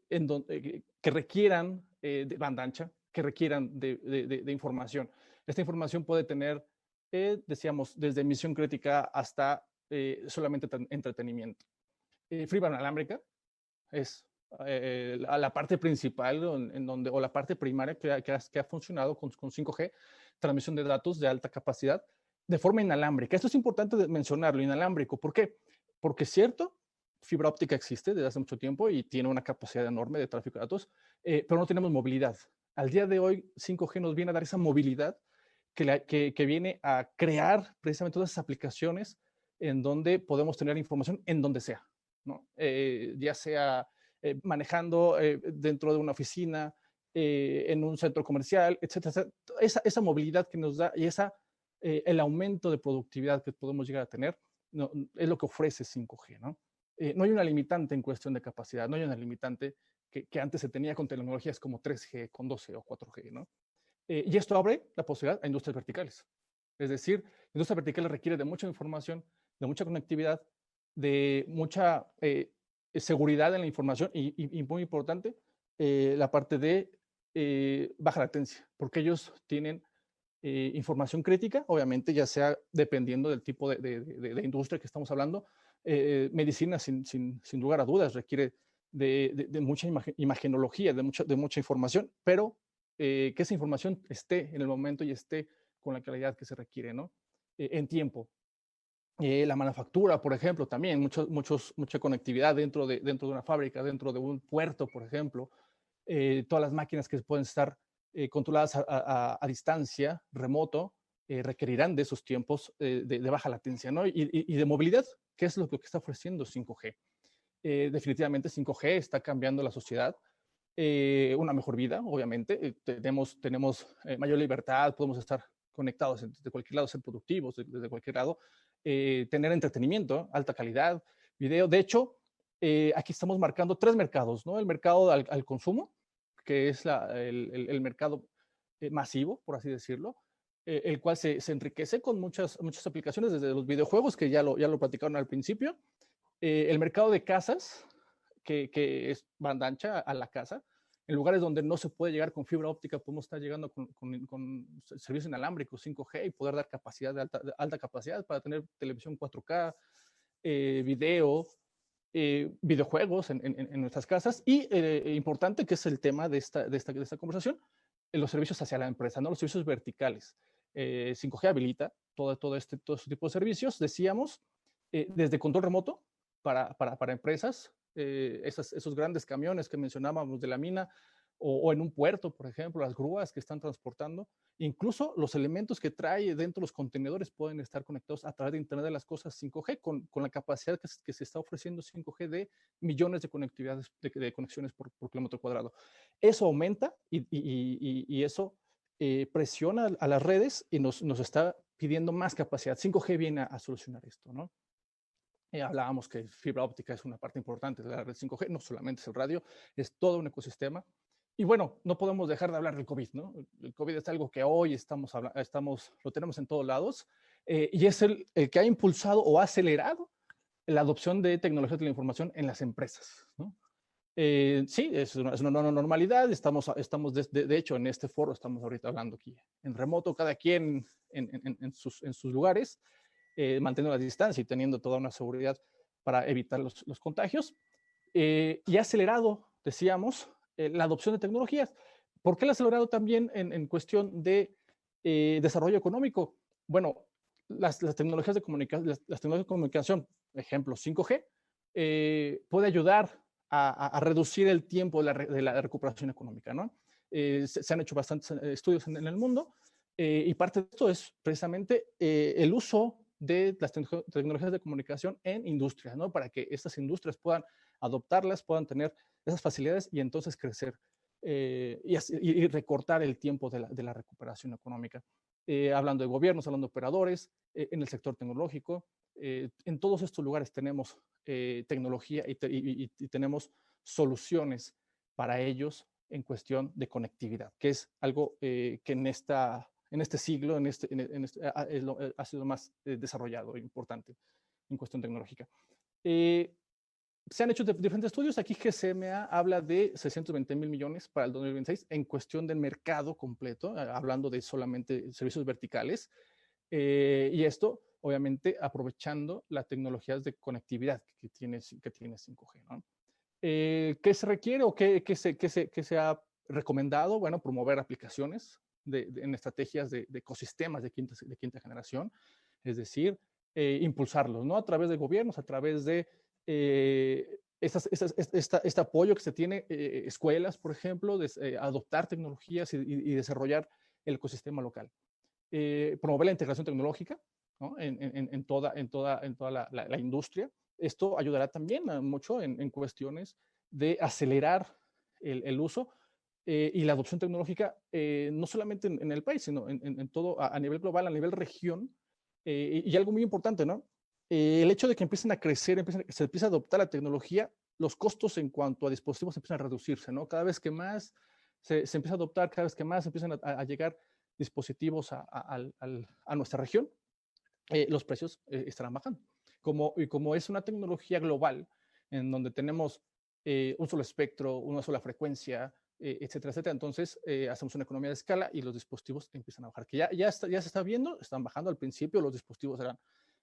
requieran de banda ancha, que requieran de información. Esta información puede tener, decíamos, desde emisión crítica hasta solamente entretenimiento. Fibra inalámbrica es la parte principal o la parte primaria que ha funcionado con 5G, transmisión de datos de alta capacidad de forma inalámbrica. Esto es importante mencionarlo, inalámbrico. ¿Por qué? Porque es cierto, fibra óptica existe desde hace mucho tiempo y tiene una capacidad enorme de tráfico de datos, pero no tenemos movilidad. Al día de hoy, 5G nos viene a dar esa movilidad que viene a crear precisamente todas esas aplicaciones en donde podemos tener información en donde sea, ¿no? Ya sea manejando dentro de una oficina, en un centro comercial, etcétera. Esa movilidad que nos da y el aumento de productividad que podemos llegar a tener, no, es lo que ofrece 5G, ¿no? No hay una limitante en cuestión de capacidad, no hay una limitante que antes se tenía con tecnologías como 3G, con 12 o 4G, ¿no? Y esto abre la posibilidad a industrias verticales. Es decir, industrias verticales requiere de mucha información, de mucha conectividad, de mucha seguridad en la información y muy importante, la parte de baja latencia, porque ellos tienen información crítica, obviamente, ya sea dependiendo del tipo de industria que estamos hablando, Medicina, sin lugar a dudas, requiere de mucha imagenología, de mucha información, pero que esa información esté en el momento y esté con la calidad que se requiere, ¿no? En tiempo. La manufactura, por ejemplo, también mucha conectividad dentro de una fábrica, dentro de un puerto, por ejemplo. Todas las máquinas que pueden estar controladas a distancia, remoto, requerirán de esos tiempos de baja latencia, ¿no? Y de movilidad, que es lo que está ofreciendo 5G. Definitivamente 5G está cambiando la sociedad. Una mejor vida, obviamente. Tenemos mayor libertad, podemos estar conectados desde cualquier lado, ser productivos desde cualquier lado, tener entretenimiento, alta calidad, video. De hecho, aquí estamos marcando 3 mercados, ¿no? El mercado al consumo, que es el mercado masivo, por así decirlo, el cual se enriquece con muchas aplicaciones, desde los videojuegos, que ya lo platicaron al principio, el mercado de casas, que es banda ancha a la casa. En lugares donde no se puede llegar con fibra óptica, podemos estar llegando con servicios inalámbricos 5G y poder dar capacidad de alta capacidad para tener televisión 4K, video, videojuegos en nuestras casas. Y importante, que es el tema de esta conversación, los servicios hacia la empresa, ¿no? Los servicios verticales. 5G habilita todo este tipo de servicios, decíamos, desde control remoto para empresas, esos grandes camiones que mencionábamos de la mina, o en un puerto, por ejemplo, las grúas que están transportando. Incluso los elementos que trae dentro de los contenedores pueden estar conectados a través de Internet de las Cosas 5G, con la capacidad que se está ofreciendo 5G de millones de conectividades, de conexiones por kilómetro cuadrado. Eso aumenta y eso presiona a las redes y nos está pidiendo más capacidad. 5G viene a solucionar esto, ¿no? Hablábamos que fibra óptica es una parte importante de la red 5G, no solamente es el radio, es todo un ecosistema. Y bueno, no podemos dejar de hablar del COVID, ¿no? El COVID es algo que hoy lo tenemos en todos lados, y es el que ha impulsado o ha acelerado la adopción de tecnologías de la información en las empresas, ¿no? Sí, es una nueva normalidad. Estamos de hecho, en este foro estamos ahorita hablando aquí en remoto, cada quien en sus lugares, manteniendo la distancia y teniendo toda una seguridad para evitar los contagios. Y ha acelerado, decíamos, la adopción de tecnologías. ¿Por qué la ha acelerado también en cuestión de desarrollo económico? Bueno, las tecnologías de comunicación, ejemplo 5G, puede ayudar a reducir el tiempo de la recuperación económica, ¿no? Se han hecho bastantes estudios en el mundo, y parte de esto es precisamente el uso de las tecnologías de comunicación en industrias, ¿no? Para que estas industrias puedan adoptarlas, puedan tener esas facilidades y entonces crecer y recortar el tiempo de la recuperación económica. Hablando de gobiernos, hablando de operadores, en el sector tecnológico, en todos estos lugares tenemos tecnología y tenemos soluciones para ellos en cuestión de conectividad, que es algo que en este siglo ha sido más desarrollado e importante en cuestión tecnológica. Se han hecho diferentes estudios. Aquí GCMA habla de 620 mil millones para el 2026 en cuestión del mercado completo, hablando de solamente servicios verticales. Y esto, obviamente, aprovechando las tecnologías de conectividad que tiene 5G, ¿no? ¿Qué se requiere o qué se ha recomendado? Bueno, promover aplicaciones en estrategias de ecosistemas de quinta generación, es decir, impulsarlos, ¿no? A través de gobiernos, a través de este apoyo que se tiene, escuelas, por ejemplo, de adoptar tecnologías y desarrollar el ecosistema local. Promover la integración tecnológica, ¿no? en toda la industria. Esto ayudará también mucho en cuestiones de acelerar el uso y la adopción tecnológica, no solamente en el país, sino en todo, a nivel global, a nivel región. Y algo muy importante, ¿no? El hecho de que empiecen a crecer, se empieza a adoptar la tecnología, los costos en cuanto a dispositivos empiezan a reducirse, ¿no? Cada vez que más se empieza a adoptar, cada vez que más empiezan a llegar dispositivos a nuestra región, los precios estarán bajando. Como es una tecnología global, en donde tenemos un solo espectro, una sola frecuencia, etcétera, etcétera, entonces hacemos una economía de escala y los dispositivos empiezan a bajar, que ya se está viendo, están bajando. Al principio los dispositivos eran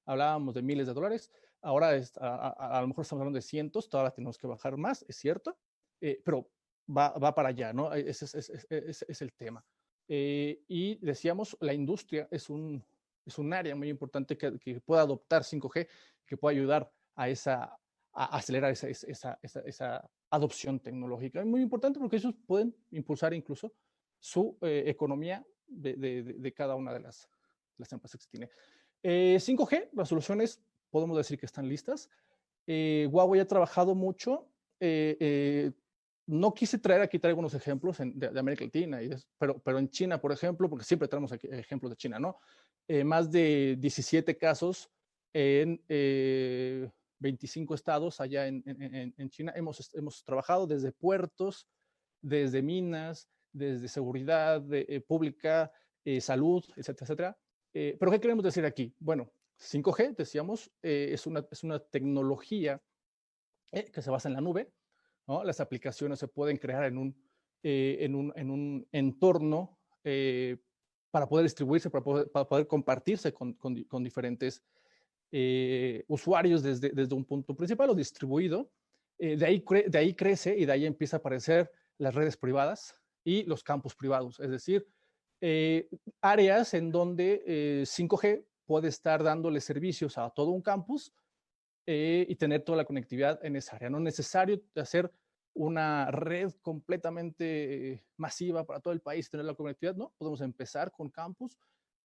hablábamos de miles de dólares, ahora a lo mejor estamos hablando de cientos, todavía tenemos que bajar más, es cierto, pero va para allá, ¿no? Ese es el tema. Y decíamos, la industria es un área muy importante que pueda adoptar 5G, que pueda ayudar a acelerar esa adopción tecnológica. Es muy importante porque ellos pueden impulsar incluso su economía de cada una de las empresas que tiene. 5G, las soluciones podemos decir que están listas. Huawei ha trabajado mucho. No quise traigo unos ejemplos de América Latina, pero en China, por ejemplo, porque siempre traemos ejemplos de China, ¿no? Más de 17 casos en 25 estados allá en China. Hemos trabajado desde puertos, desde minas, desde seguridad pública, salud, etcétera, etcétera. Pero ¿qué queremos decir aquí? Bueno, 5G, decíamos, es una tecnología que se basa en la nube, ¿no? Las aplicaciones se pueden crear en un entorno para poder distribuirse, para poder compartirse con diferentes usuarios desde un punto principal o distribuido. De ahí crece y de ahí empieza a aparecer las redes privadas y los campus privados, es decir, áreas en donde 5G puede estar dándole servicios a todo un campus y tener toda la conectividad en esa área. No es necesario hacer una red completamente masiva para todo el país, tener la conectividad, ¿no? Podemos empezar con campus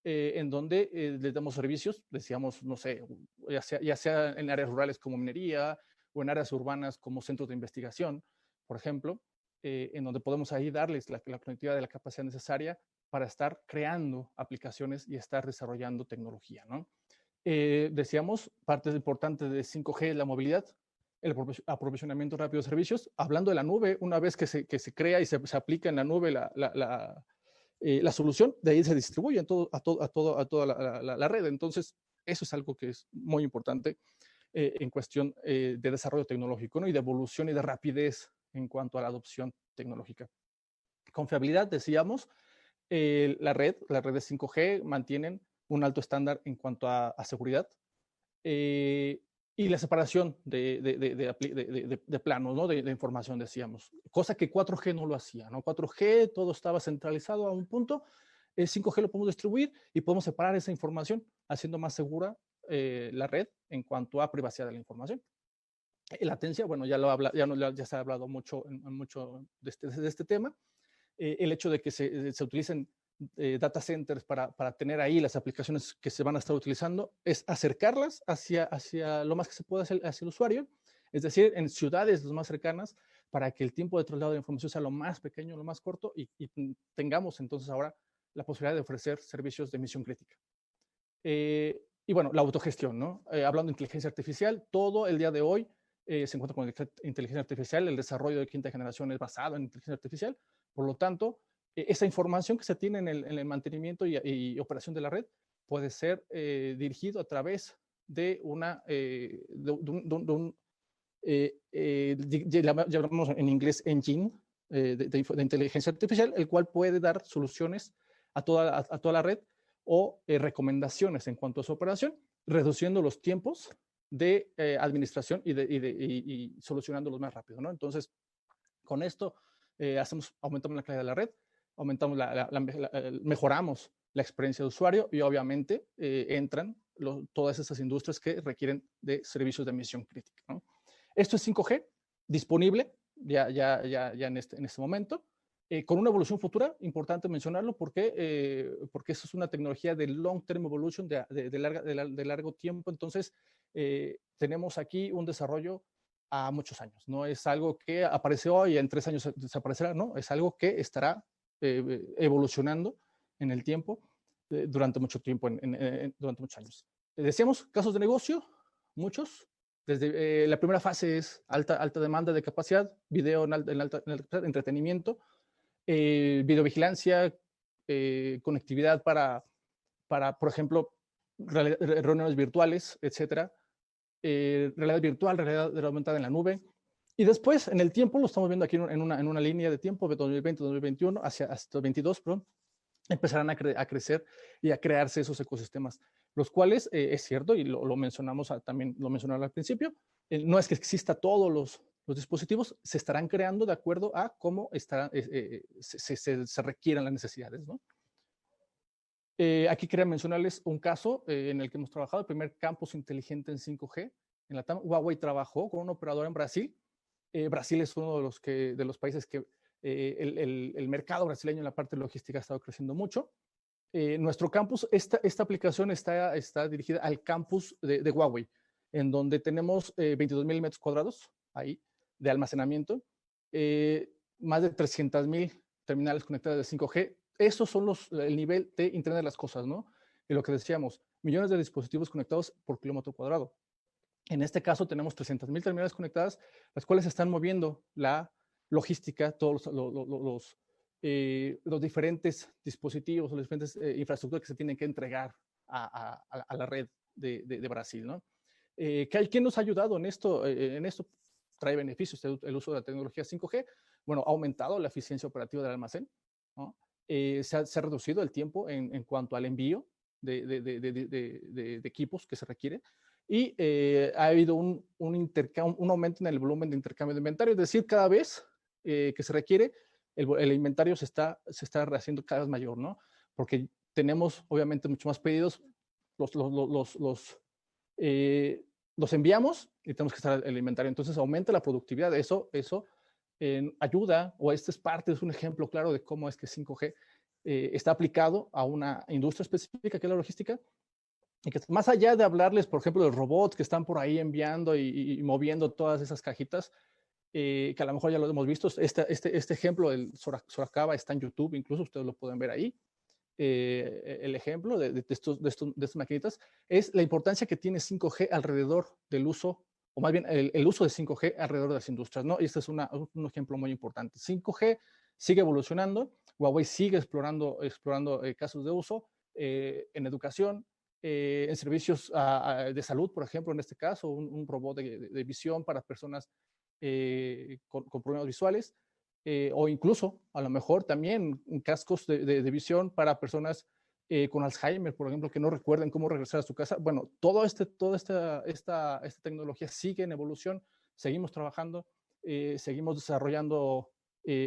en donde les damos servicios, decíamos, no sé, ya sea en áreas rurales como minería o en áreas urbanas como centros de investigación, por ejemplo, en donde podemos ahí darles la conectividad de la capacidad necesaria para estar creando aplicaciones y estar desarrollando tecnología, ¿no? Decíamos, partes importantes de 5G es la movilidad, el aprovisionamiento rápido de servicios. Hablando de la nube, una vez que se crea y se aplica en la nube la solución, de ahí se distribuye a toda la red. Entonces, eso es algo que es muy importante en cuestión de desarrollo tecnológico, ¿no? Y de evolución y de rapidez en cuanto a la adopción tecnológica. Confiabilidad, decíamos, la red de 5G mantienen un alto estándar en cuanto a seguridad y la separación de planos, ¿no? de información, decíamos, cosa que 4G no lo hacía, ¿no? 4G todo estaba centralizado a un punto, 5G lo podemos distribuir y podemos separar esa información haciendo más segura la red en cuanto a privacidad de la información. Latencia, bueno, ya se ha hablado mucho de este tema. El hecho de que se utilicen data centers para tener ahí las aplicaciones que se van a estar utilizando es acercarlas hacia lo más que se pueda hacia el usuario, es decir, en ciudades las más cercanas, para que el tiempo de traslado de información sea lo más pequeño, lo más corto y tengamos entonces ahora la posibilidad de ofrecer servicios de misión crítica. Y bueno, la autogestión, ¿no? Hablando de inteligencia artificial, todo el día de hoy se encuentra con inteligencia artificial, el desarrollo de quinta generación es basado en inteligencia artificial, por lo tanto, esa información que se tiene en el mantenimiento y operación de la red puede ser dirigido a través de llamamos en inglés engine de inteligencia artificial, el cual puede dar soluciones a toda la red o recomendaciones en cuanto a su operación, reduciendo los tiempos de administración y solucionándolos más rápido, ¿no? Entonces, con esto aumentamos la calidad de la red, mejoramos la experiencia de usuario y obviamente entran todas esas industrias que requieren de servicios de misión crítica, ¿no? Esto es 5G, disponible ya en este momento, con una evolución futura, importante mencionarlo, porque eso es una tecnología de long-term evolution, de largo tiempo. Entonces, tenemos aquí un desarrollo a muchos años. No es algo que apareció hoy y en 3 años desaparecerá, no, es algo que estará evolucionando en el tiempo durante mucho tiempo, durante muchos años. Decíamos, casos de negocio, muchos. Desde la primera fase es alta demanda de capacidad, video en alta capacidad, entretenimiento, videovigilancia, conectividad para, por ejemplo, reuniones virtuales, etcétera, realidad virtual, realidad aumentada en la nube. Y después, en el tiempo, lo estamos viendo aquí en una línea de tiempo de 2020-2021 hasta 2022, perdón, empezarán a crecer y a crearse esos ecosistemas, los cuales, es cierto, y lo mencionamos también, lo mencionaron al principio, no es que exista todos los dispositivos, se estarán creando de acuerdo a cómo se requieran las necesidades, ¿no? Aquí quería mencionarles un caso en el que hemos trabajado, el primer campus inteligente en 5G. En la TAM, Huawei trabajó con un operador en Brasil. Brasil es uno de los países que el mercado brasileño en la parte logística ha estado creciendo mucho. Nuestro campus, esta aplicación está dirigida al campus de Huawei, en donde tenemos 22,000 metros cuadrados ahí de almacenamiento, más de 300,000 terminales conectadas de 5G. Esos son el nivel de Internet de las cosas, ¿no? Y lo que decíamos, millones de dispositivos conectados por kilómetro cuadrado. En este caso tenemos 300,000 terminales conectadas, las cuales están moviendo la logística, todos los diferentes dispositivos, las diferentes infraestructuras que se tienen que entregar a la red de Brasil, ¿no? ¿Qué nos ha ayudado en esto? Trae beneficios el uso de la tecnología 5G. Bueno, ha aumentado la eficiencia operativa del almacén, ¿no? Se ha reducido el tiempo en cuanto al envío de equipos que se requiere, y ha habido un aumento en el volumen de intercambio de inventario, es decir, cada vez que se requiere, el inventario se está haciendo cada vez mayor, ¿no? Porque tenemos obviamente mucho más pedidos, los enviamos y tenemos que estar el inventario, entonces aumenta la productividad. Eso ayuda, o este es parte, es un ejemplo claro de cómo es que 5G está aplicado a una industria específica, que es la logística, y que más allá de hablarles, por ejemplo, de robots que están por ahí enviando y moviendo todas esas cajitas, que a lo mejor ya lo hemos visto, este ejemplo del Soracaba está en YouTube, incluso ustedes lo pueden ver ahí. El ejemplo de estas maquinitas es la importancia que tiene 5G alrededor del uso, o más bien el uso de 5G alrededor de las industrias, ¿no? Y este es un ejemplo muy importante. 5G sigue evolucionando, Huawei sigue explorando casos de uso en educación, en servicios de salud, por ejemplo, en este caso, un robot de visión para personas con problemas visuales, o incluso, a lo mejor, también cascos de visión para personas con Alzheimer, por ejemplo, que no recuerden cómo regresar a su casa. Bueno, toda esta tecnología sigue en evolución, seguimos trabajando, seguimos desarrollando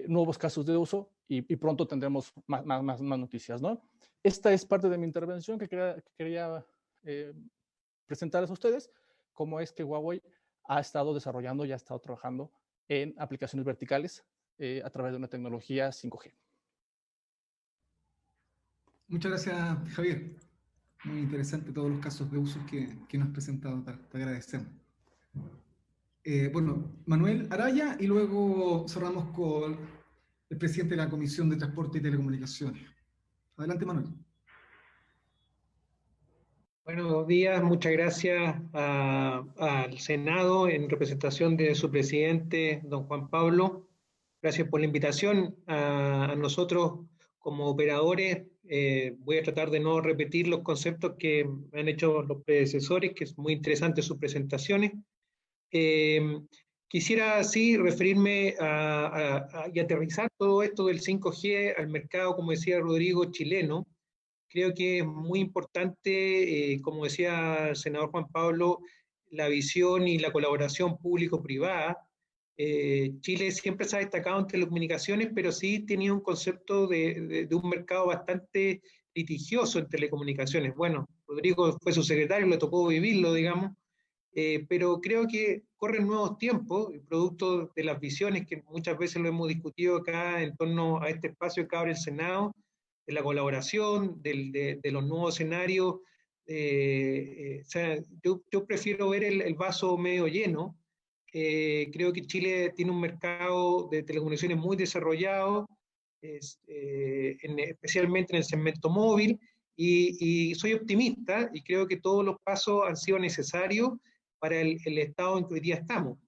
nuevos casos de uso, y pronto tendremos más noticias, ¿no? Esta es parte de mi intervención que quería presentarles a ustedes, cómo es que Huawei ha estado desarrollando y ha estado trabajando en aplicaciones verticales a través de una tecnología 5G. Muchas gracias, Javier. Muy interesante todos los casos de usos que nos has presentado. Te agradecemos. Bueno, Manuel Araya, y luego cerramos con el presidente de la Comisión de Transporte y Telecomunicaciones. Adelante, Manuel. Buenos días, muchas gracias al Senado en representación de su presidente, don Juan Pablo. Gracias por la invitación a nosotros como operadores. Voy a tratar de no repetir los conceptos que han hecho los predecesores, que es muy interesante sus presentaciones. Quisiera así referirme y aterrizar todo esto del 5G al mercado, como decía Rodrigo, chileno. Creo que es muy importante, como decía el senador Juan Pablo, la visión y la colaboración público-privada. Chile siempre se ha destacado en telecomunicaciones, pero sí tenía un concepto de un mercado bastante litigioso en telecomunicaciones. Bueno, Rodrigo fue su secretario, le tocó vivirlo, digamos, pero creo que corren nuevos tiempos, producto de las visiones que muchas veces lo hemos discutido acá en torno a este espacio que abre el Senado, de la colaboración, de los nuevos escenarios. O sea, yo prefiero ver el vaso medio lleno. Creo que Chile tiene un mercado de telecomunicaciones muy desarrollado, especialmente en el segmento móvil, y soy optimista y creo que todos los pasos han sido necesarios para el estado en que hoy día estamos.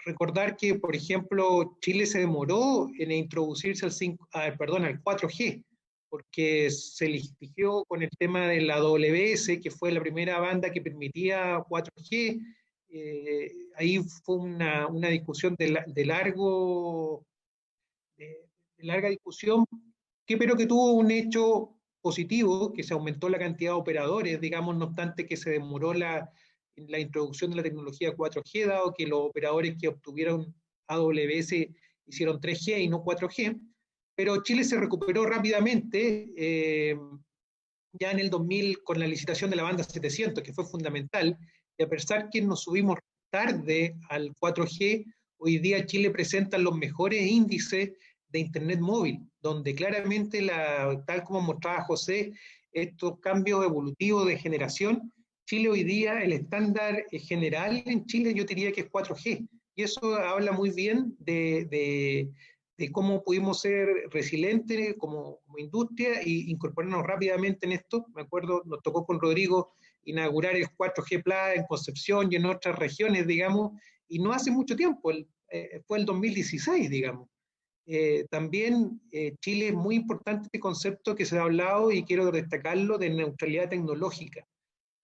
Recordar que, por ejemplo, Chile se demoró en introducirse al 4G, porque se litigió con el tema de la AWS, que fue la primera banda que permitía 4G. Ahí fue una discusión de larga discusión, pero que tuvo un hecho positivo, que se aumentó la cantidad de operadores, digamos, no obstante que se demoró la introducción de la tecnología 4G, dado que los operadores que obtuvieron AWS hicieron 3G y no 4G, pero Chile se recuperó rápidamente, ya en el 2000 con la licitación de la banda 700, que fue fundamental, y a pesar que nos subimos tarde al 4G, hoy día Chile presenta los mejores índices de Internet móvil, donde claramente, tal como mostraba José, estos cambios evolutivos de generación, Chile hoy día, el estándar general en Chile yo diría que es 4G, y eso habla muy bien de cómo pudimos ser resilientes como industria e incorporarnos rápidamente en esto. Me acuerdo, nos tocó con Rodrigo inaugurar el 4G Plus en Concepción y en otras regiones, digamos, y no hace mucho tiempo, fue el 2016, digamos. También Chile es muy importante este concepto que se ha hablado y quiero destacarlo de neutralidad tecnológica.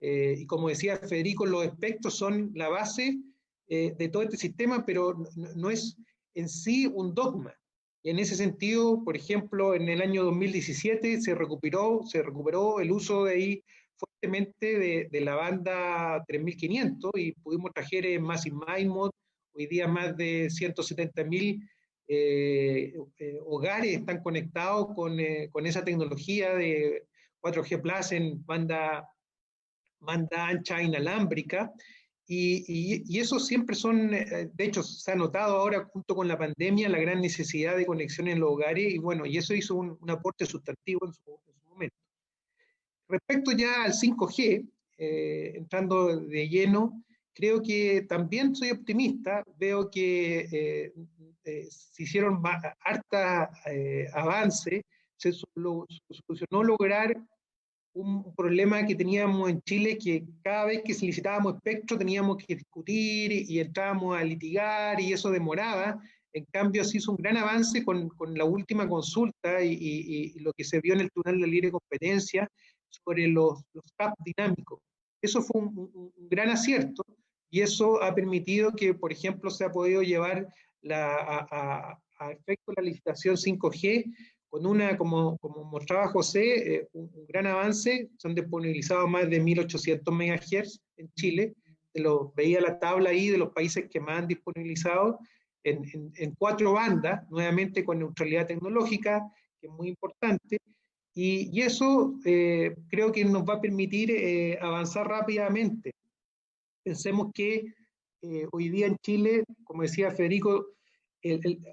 Y como decía Federico, los espectros son la base de todo este sistema, pero no es en sí un dogma. Y en ese sentido, por ejemplo, en el año 2017 se recuperó el uso de ahí fuertemente de la banda 3500 y pudimos traer Massive MIMO, hoy día más de 170.000 hogares están conectados con esa tecnología de 4G Plus en banda ancha inalámbrica, y eso siempre son, de hecho se ha notado ahora junto con la pandemia la gran necesidad de conexión en los hogares, y bueno, y eso hizo un aporte sustantivo en su momento. Respecto ya al 5G, entrando de lleno, creo que también soy optimista, veo que se hicieron harta avance, se solucionó lograr un problema que teníamos en Chile, que cada vez que solicitábamos espectro teníamos que discutir y entrábamos a litigar y eso demoraba. En cambio, se hizo un gran avance con la última consulta y lo que se vio en el Tribunal de Libre Competencia sobre los CAP dinámicos. Eso fue un gran acierto y eso ha permitido que, por ejemplo, se ha podido llevar a efecto la licitación 5G con como mostraba José, un gran avance. Son disponibilizados más de 1.800 MHz en Chile. Veía la tabla ahí de los países que más han disponibilizado en 4 bandas, nuevamente con neutralidad tecnológica, que es muy importante. Y eso creo que nos va a permitir avanzar rápidamente. Pensemos que hoy día en Chile, como decía Federico,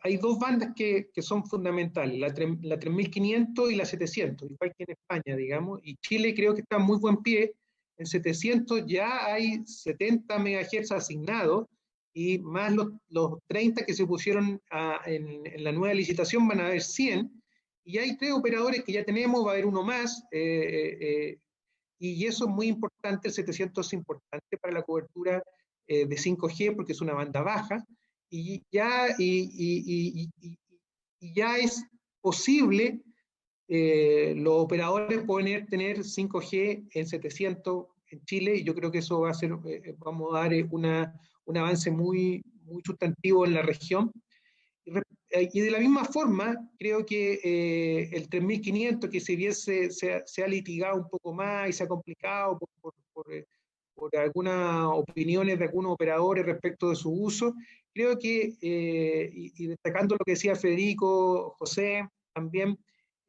hay 2 bandas que son fundamentales, la 3500 y la 700, igual que en España, digamos, y Chile creo que está en muy buen pie. En 700 ya hay 70 MHz asignados, y más los 30 que se pusieron en la nueva licitación van a haber 100, y hay 3 operadores que ya tenemos, va a haber uno más, y eso es muy importante. El 700 es importante para la cobertura de 5G porque es una banda baja, y ya es posible, los operadores pueden tener 5G en 700 en Chile, y yo creo que eso va a ser, vamos a dar un avance muy, muy sustantivo en la región. Y de la misma forma, creo que el 3500, que si bien se ha litigado un poco más y se ha complicado por algunas opiniones de algunos operadores respecto de su uso, creo que, y destacando lo que decía Federico, José, también,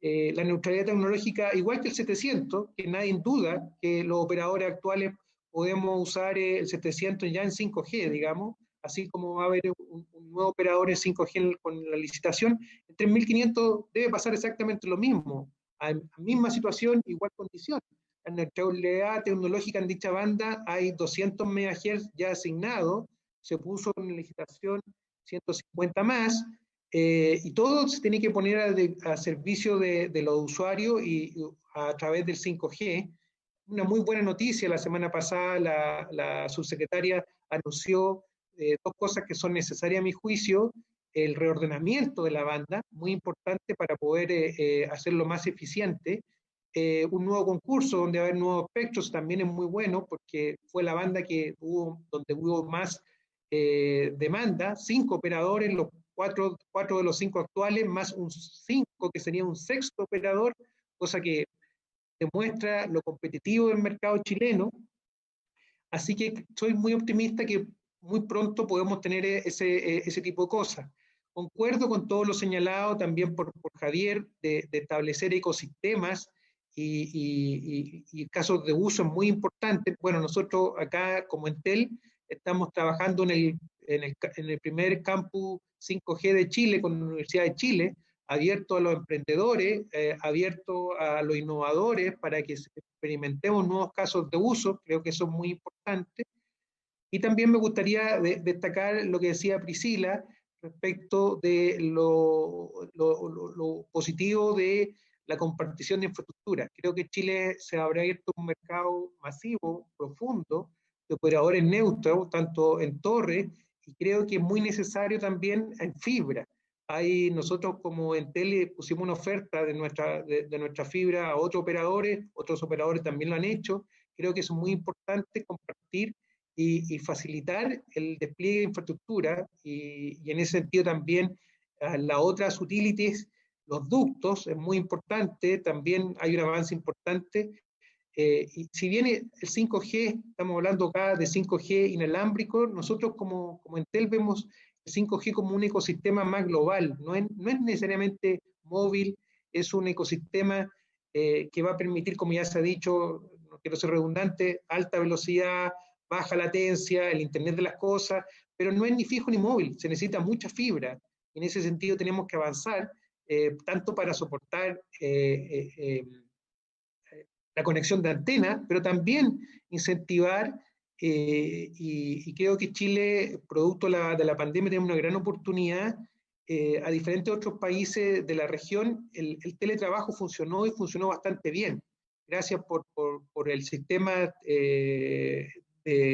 la neutralidad tecnológica, igual que el 700, que nadie en duda que los operadores actuales podemos usar el 700 ya en 5G, digamos, así como va a haber un nuevo operador en 5G con la licitación. En 3500 debe pasar exactamente lo mismo, a misma situación, igual condición. En la neutralidad tecnológica en dicha banda hay 200 MHz ya asignados, se puso en la licitación 150 más, y todo se tiene que poner a servicio de los usuarios y a través del 5G. Una muy buena noticia: la semana pasada la subsecretaria anunció 2 cosas que son necesarias a mi juicio: el reordenamiento de la banda, muy importante para poder hacerlo más eficiente, un nuevo concurso donde va a haber nuevos espectros, también es muy bueno porque fue la banda donde hubo más demanda, 5 operadores, cuatro de los 5 actuales, más un 5 que sería un sexto operador, cosa que demuestra lo competitivo del mercado chileno. Así que soy muy optimista que muy pronto podemos tener ese tipo de cosas. Concuerdo con todo lo señalado también por Javier de establecer ecosistemas y casos de uso muy importantes. Bueno, nosotros acá como Entel estamos trabajando en el primer campus 5G de Chile con la Universidad de Chile, abierto a los emprendedores, abierto a los innovadores para que experimentemos nuevos casos de uso. Creo que eso es muy importante. Y también me gustaría destacar lo que decía Priscila respecto de lo positivo de la compartición de infraestructura. Creo que Chile se habrá abierto un mercado masivo, profundo, de operadores neutros, tanto en torres, y creo que es muy necesario también en fibra. Nosotros como Entel pusimos una oferta de nuestra fibra a otros operadores también lo han hecho. Creo que es muy importante compartir y facilitar el despliegue de infraestructura y en ese sentido también las otras utilities, los ductos, es muy importante, también hay un avance importante. Y si bien el 5G, estamos hablando acá de 5G inalámbrico, nosotros como Entel vemos el 5G como un ecosistema más global, no es necesariamente móvil, es un ecosistema que va a permitir, como ya se ha dicho, no quiero ser redundante, alta velocidad, baja latencia, el Internet de las cosas, pero no es ni fijo ni móvil, se necesita mucha fibra. En ese sentido tenemos que avanzar, tanto para soportar la conexión de antenas, pero también incentivar, y creo que Chile, producto de la pandemia, tiene una gran oportunidad. A diferentes otros países de la región, el teletrabajo funcionó y funcionó bastante bien, gracias por el sistema de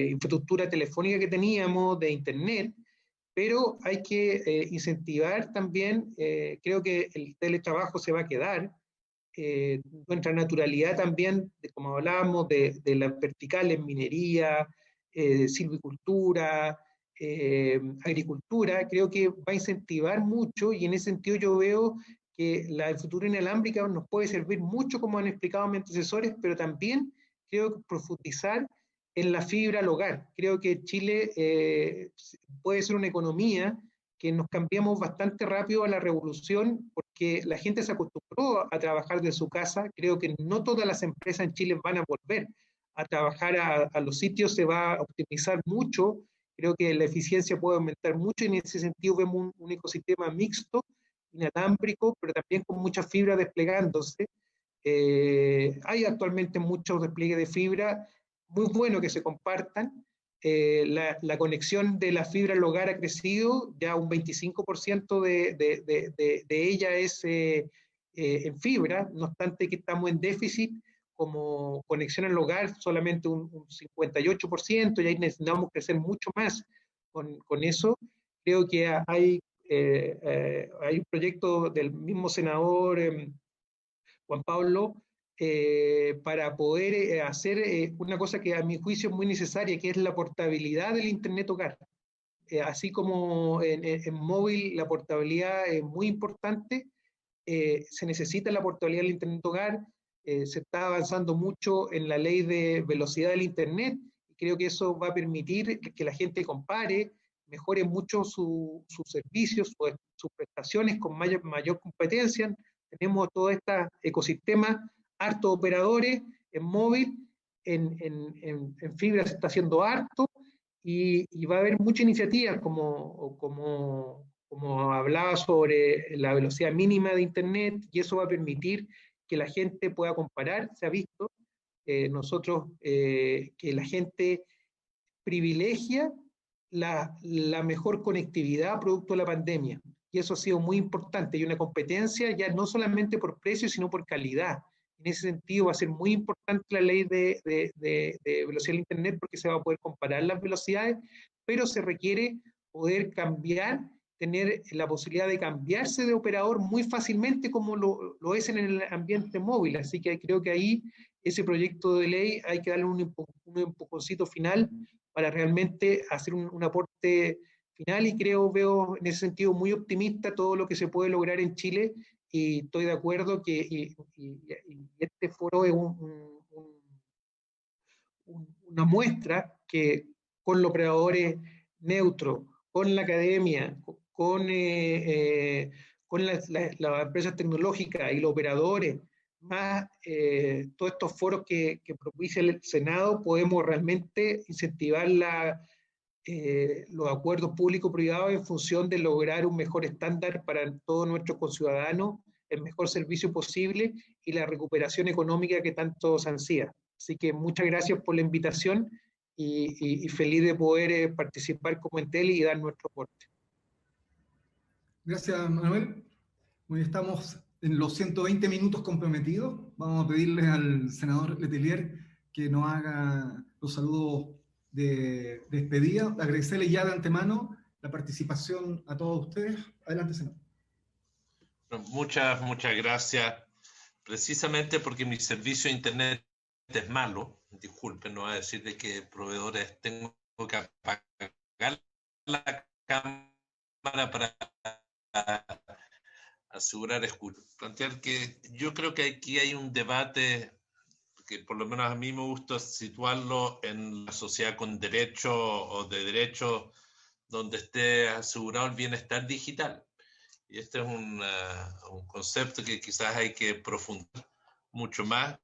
infraestructura telefónica que teníamos, de internet, pero hay que incentivar también, creo que el teletrabajo se va a quedar, nuestra naturalidad también, como hablábamos, de las verticales, minería, silvicultura, agricultura, creo que va a incentivar mucho y en ese sentido yo veo que la futura inalámbrica nos puede servir mucho, como han explicado mis antecesores, pero también creo que profundizar en la fibra al hogar. Creo que Chile puede ser una economía que nos cambiamos bastante rápido a la revolución porque la gente se acostumbró a trabajar de su casa. Creo que no todas las empresas en Chile van a volver a trabajar a los sitios, se va a optimizar mucho. Creo que la eficiencia puede aumentar mucho y en ese sentido vemos un ecosistema mixto, inalámbrico, pero también con mucha fibra desplegándose. Hay actualmente muchos despliegues de fibra, muy bueno que se compartan. La conexión de la fibra al hogar ha crecido, ya un 25% de ella es en fibra, no obstante que estamos en déficit como conexión al hogar, solamente un 58%, y ahí necesitamos crecer mucho más con eso. Creo que hay un proyecto del mismo senador Juan Pablo, para poder hacer una cosa que a mi juicio es muy necesaria, que es la portabilidad del Internet hogar. Así como en móvil la portabilidad es muy importante, se necesita la portabilidad del Internet hogar, se está avanzando mucho en la ley de velocidad del Internet, y creo que eso va a permitir que la gente compare, mejore mucho sus servicios, sus prestaciones con mayor competencia. Tenemos todo este ecosistema, harto operadores en móvil, en fibra se está haciendo harto, y va a haber muchas iniciativas como hablaba sobre la velocidad mínima de Internet, y eso va a permitir que la gente pueda comparar. Se ha visto que la gente privilegia la mejor conectividad producto de la pandemia. Y eso ha sido muy importante. Y una competencia ya no solamente por precio, sino por calidad. En ese sentido va a ser muy importante la ley de velocidad del Internet porque se va a poder comparar las velocidades, pero se requiere poder cambiar, tener la posibilidad de cambiarse de operador muy fácilmente como lo es en el ambiente móvil. Así que creo que ahí ese proyecto de ley hay que darle un empujoncito final para realmente hacer un aporte final y veo en ese sentido muy optimista todo lo que se puede lograr en Chile, y estoy de acuerdo que este foro es una muestra que con los operadores neutros, con la academia, con las empresas tecnológicas y los operadores, más todos estos foros que propicia el Senado, podemos realmente incentivar los acuerdos público-privados en función de lograr un mejor estándar para todos nuestros conciudadanos, el mejor servicio posible y la recuperación económica que tanto se ansía. Así que muchas gracias por la invitación y feliz de poder participar como Entel y dar nuestro aporte. Gracias, Manuel. Hoy estamos en los 120 minutos comprometidos. Vamos a pedirle al senador Letelier que nos haga los saludos de despedida. Agradecerle ya de antemano la participación a todos ustedes. Adelante, senador. Muchas gracias. Precisamente porque mi servicio de internet es malo, disculpen, no voy a decir de qué proveedores tengo que apagar la cámara para asegurar escucha. Plantear que yo creo que aquí hay un debate que por lo menos a mí me gusta situarlo en la sociedad con derecho o de derecho donde esté asegurado el bienestar digital. Y este es un concepto que quizás hay que profundizar mucho más,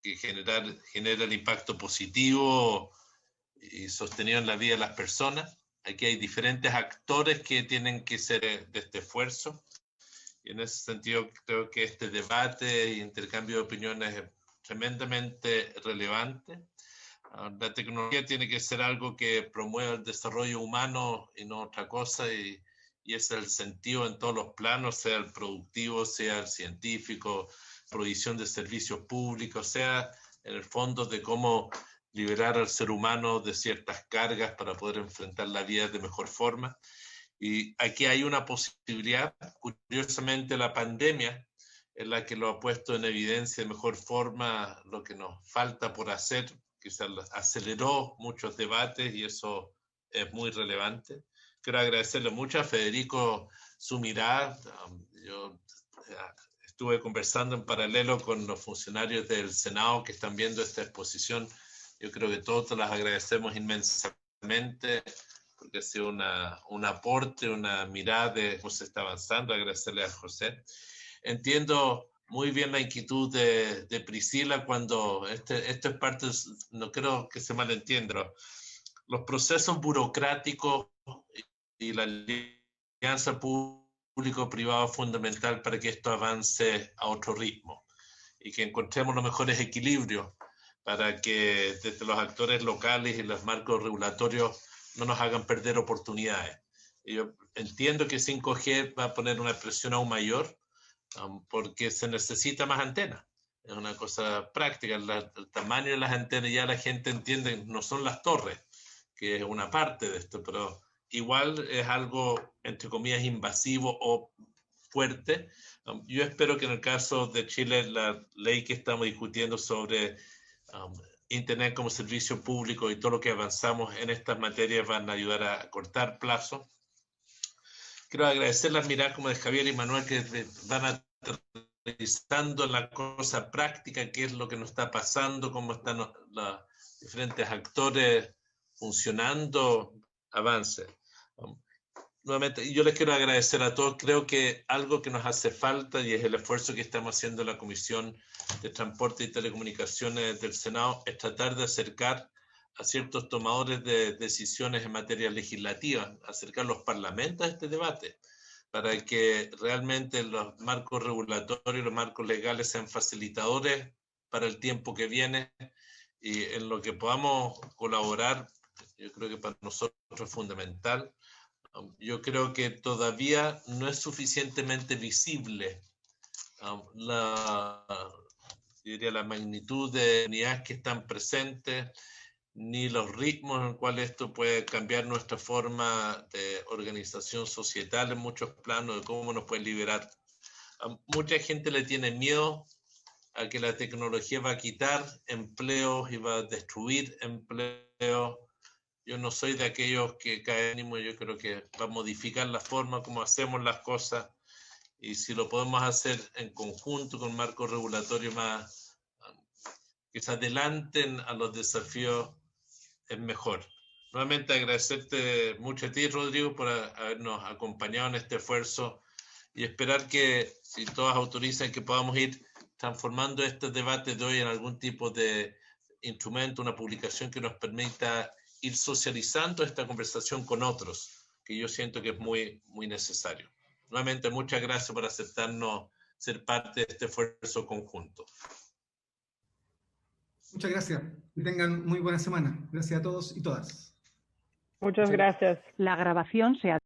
que genera el impacto positivo y sostenido en la vida de las personas. Aquí hay diferentes actores que tienen que ser de este esfuerzo. Y en ese sentido creo que este debate e intercambio de opiniones es tremendamente relevante. La tecnología tiene que ser algo que promueva el desarrollo humano y no otra cosa, y ese es el sentido en todos los planos, sea el productivo, sea el científico, provisión de servicios públicos, sea en el fondo de cómo liberar al ser humano de ciertas cargas para poder enfrentar la vida de mejor forma. Y aquí hay una posibilidad, curiosamente la pandemia es la que lo ha puesto en evidencia de mejor forma, lo que nos falta por hacer, que se aceleró muchos debates y eso es muy relevante. Quiero agradecerle mucho a Federico su mirada. Yo estuve conversando en paralelo con los funcionarios del Senado que están viendo esta exposición. Yo creo que todos las agradecemos inmensamente porque ha sido un aporte, una mirada de cómo se está avanzando. Agradecerle a José. Entiendo muy bien la inquietud de Priscila cuando esto es parte, no creo que se malentienda, los procesos burocráticos y la alianza público-privada es fundamental para que esto avance a otro ritmo y que encontremos los mejores equilibrios para que desde los actores locales y los marcos regulatorios no nos hagan perder oportunidades. Y yo entiendo que 5G va a poner una presión aún mayor porque se necesita más antenas. Es una cosa práctica. El tamaño de las antenas ya la gente entiende, no son las torres, que es una parte de esto, pero igual es algo, entre comillas, invasivo o fuerte. Yo espero que en el caso de Chile, la ley que estamos discutiendo sobre Internet como servicio público y todo lo que avanzamos en estas materias van a ayudar a cortar plazos. Quiero agradecer las miradas como de Javier y Manuel que van aterrizando la cosa práctica, qué es lo que nos está pasando, cómo están los diferentes actores funcionando, avance. Nuevamente, yo les quiero agradecer a todos. Creo que algo que nos hace falta y es el esfuerzo que estamos haciendo en la Comisión de Transporte y Telecomunicaciones del Senado es tratar de acercar a ciertos tomadores de decisiones en materia legislativa, acercar los parlamentos a este debate, para que realmente los marcos regulatorios, los marcos legales sean facilitadores para el tiempo que viene y en lo que podamos colaborar, yo creo que para nosotros es fundamental. Yo creo que todavía no es suficientemente visible la magnitud de unidades que están presentes, ni los ritmos en los cuales esto puede cambiar nuestra forma de organización societal en muchos planos, de cómo nos puede liberar. Mucha gente le tiene miedo a que la tecnología va a quitar empleos y va a destruir empleos. Yo no soy de aquellos que caen ánimo, yo creo que va a modificar la forma como hacemos las cosas, y si lo podemos hacer en conjunto con marcos regulatorios más que se adelanten a los desafíos, es mejor. Nuevamente agradecerte mucho a ti, Rodrigo, por habernos acompañado en este esfuerzo, y esperar que, si todas autorizan, que podamos ir transformando este debate de hoy en algún tipo de instrumento, una publicación que nos permita ir socializando esta conversación con otros, que yo siento que es muy, muy necesario. Nuevamente, muchas gracias por aceptarnos ser parte de este esfuerzo conjunto. Muchas gracias. Que tengan muy buena semana. Gracias a todos y todas. Muchas gracias. La grabación se ha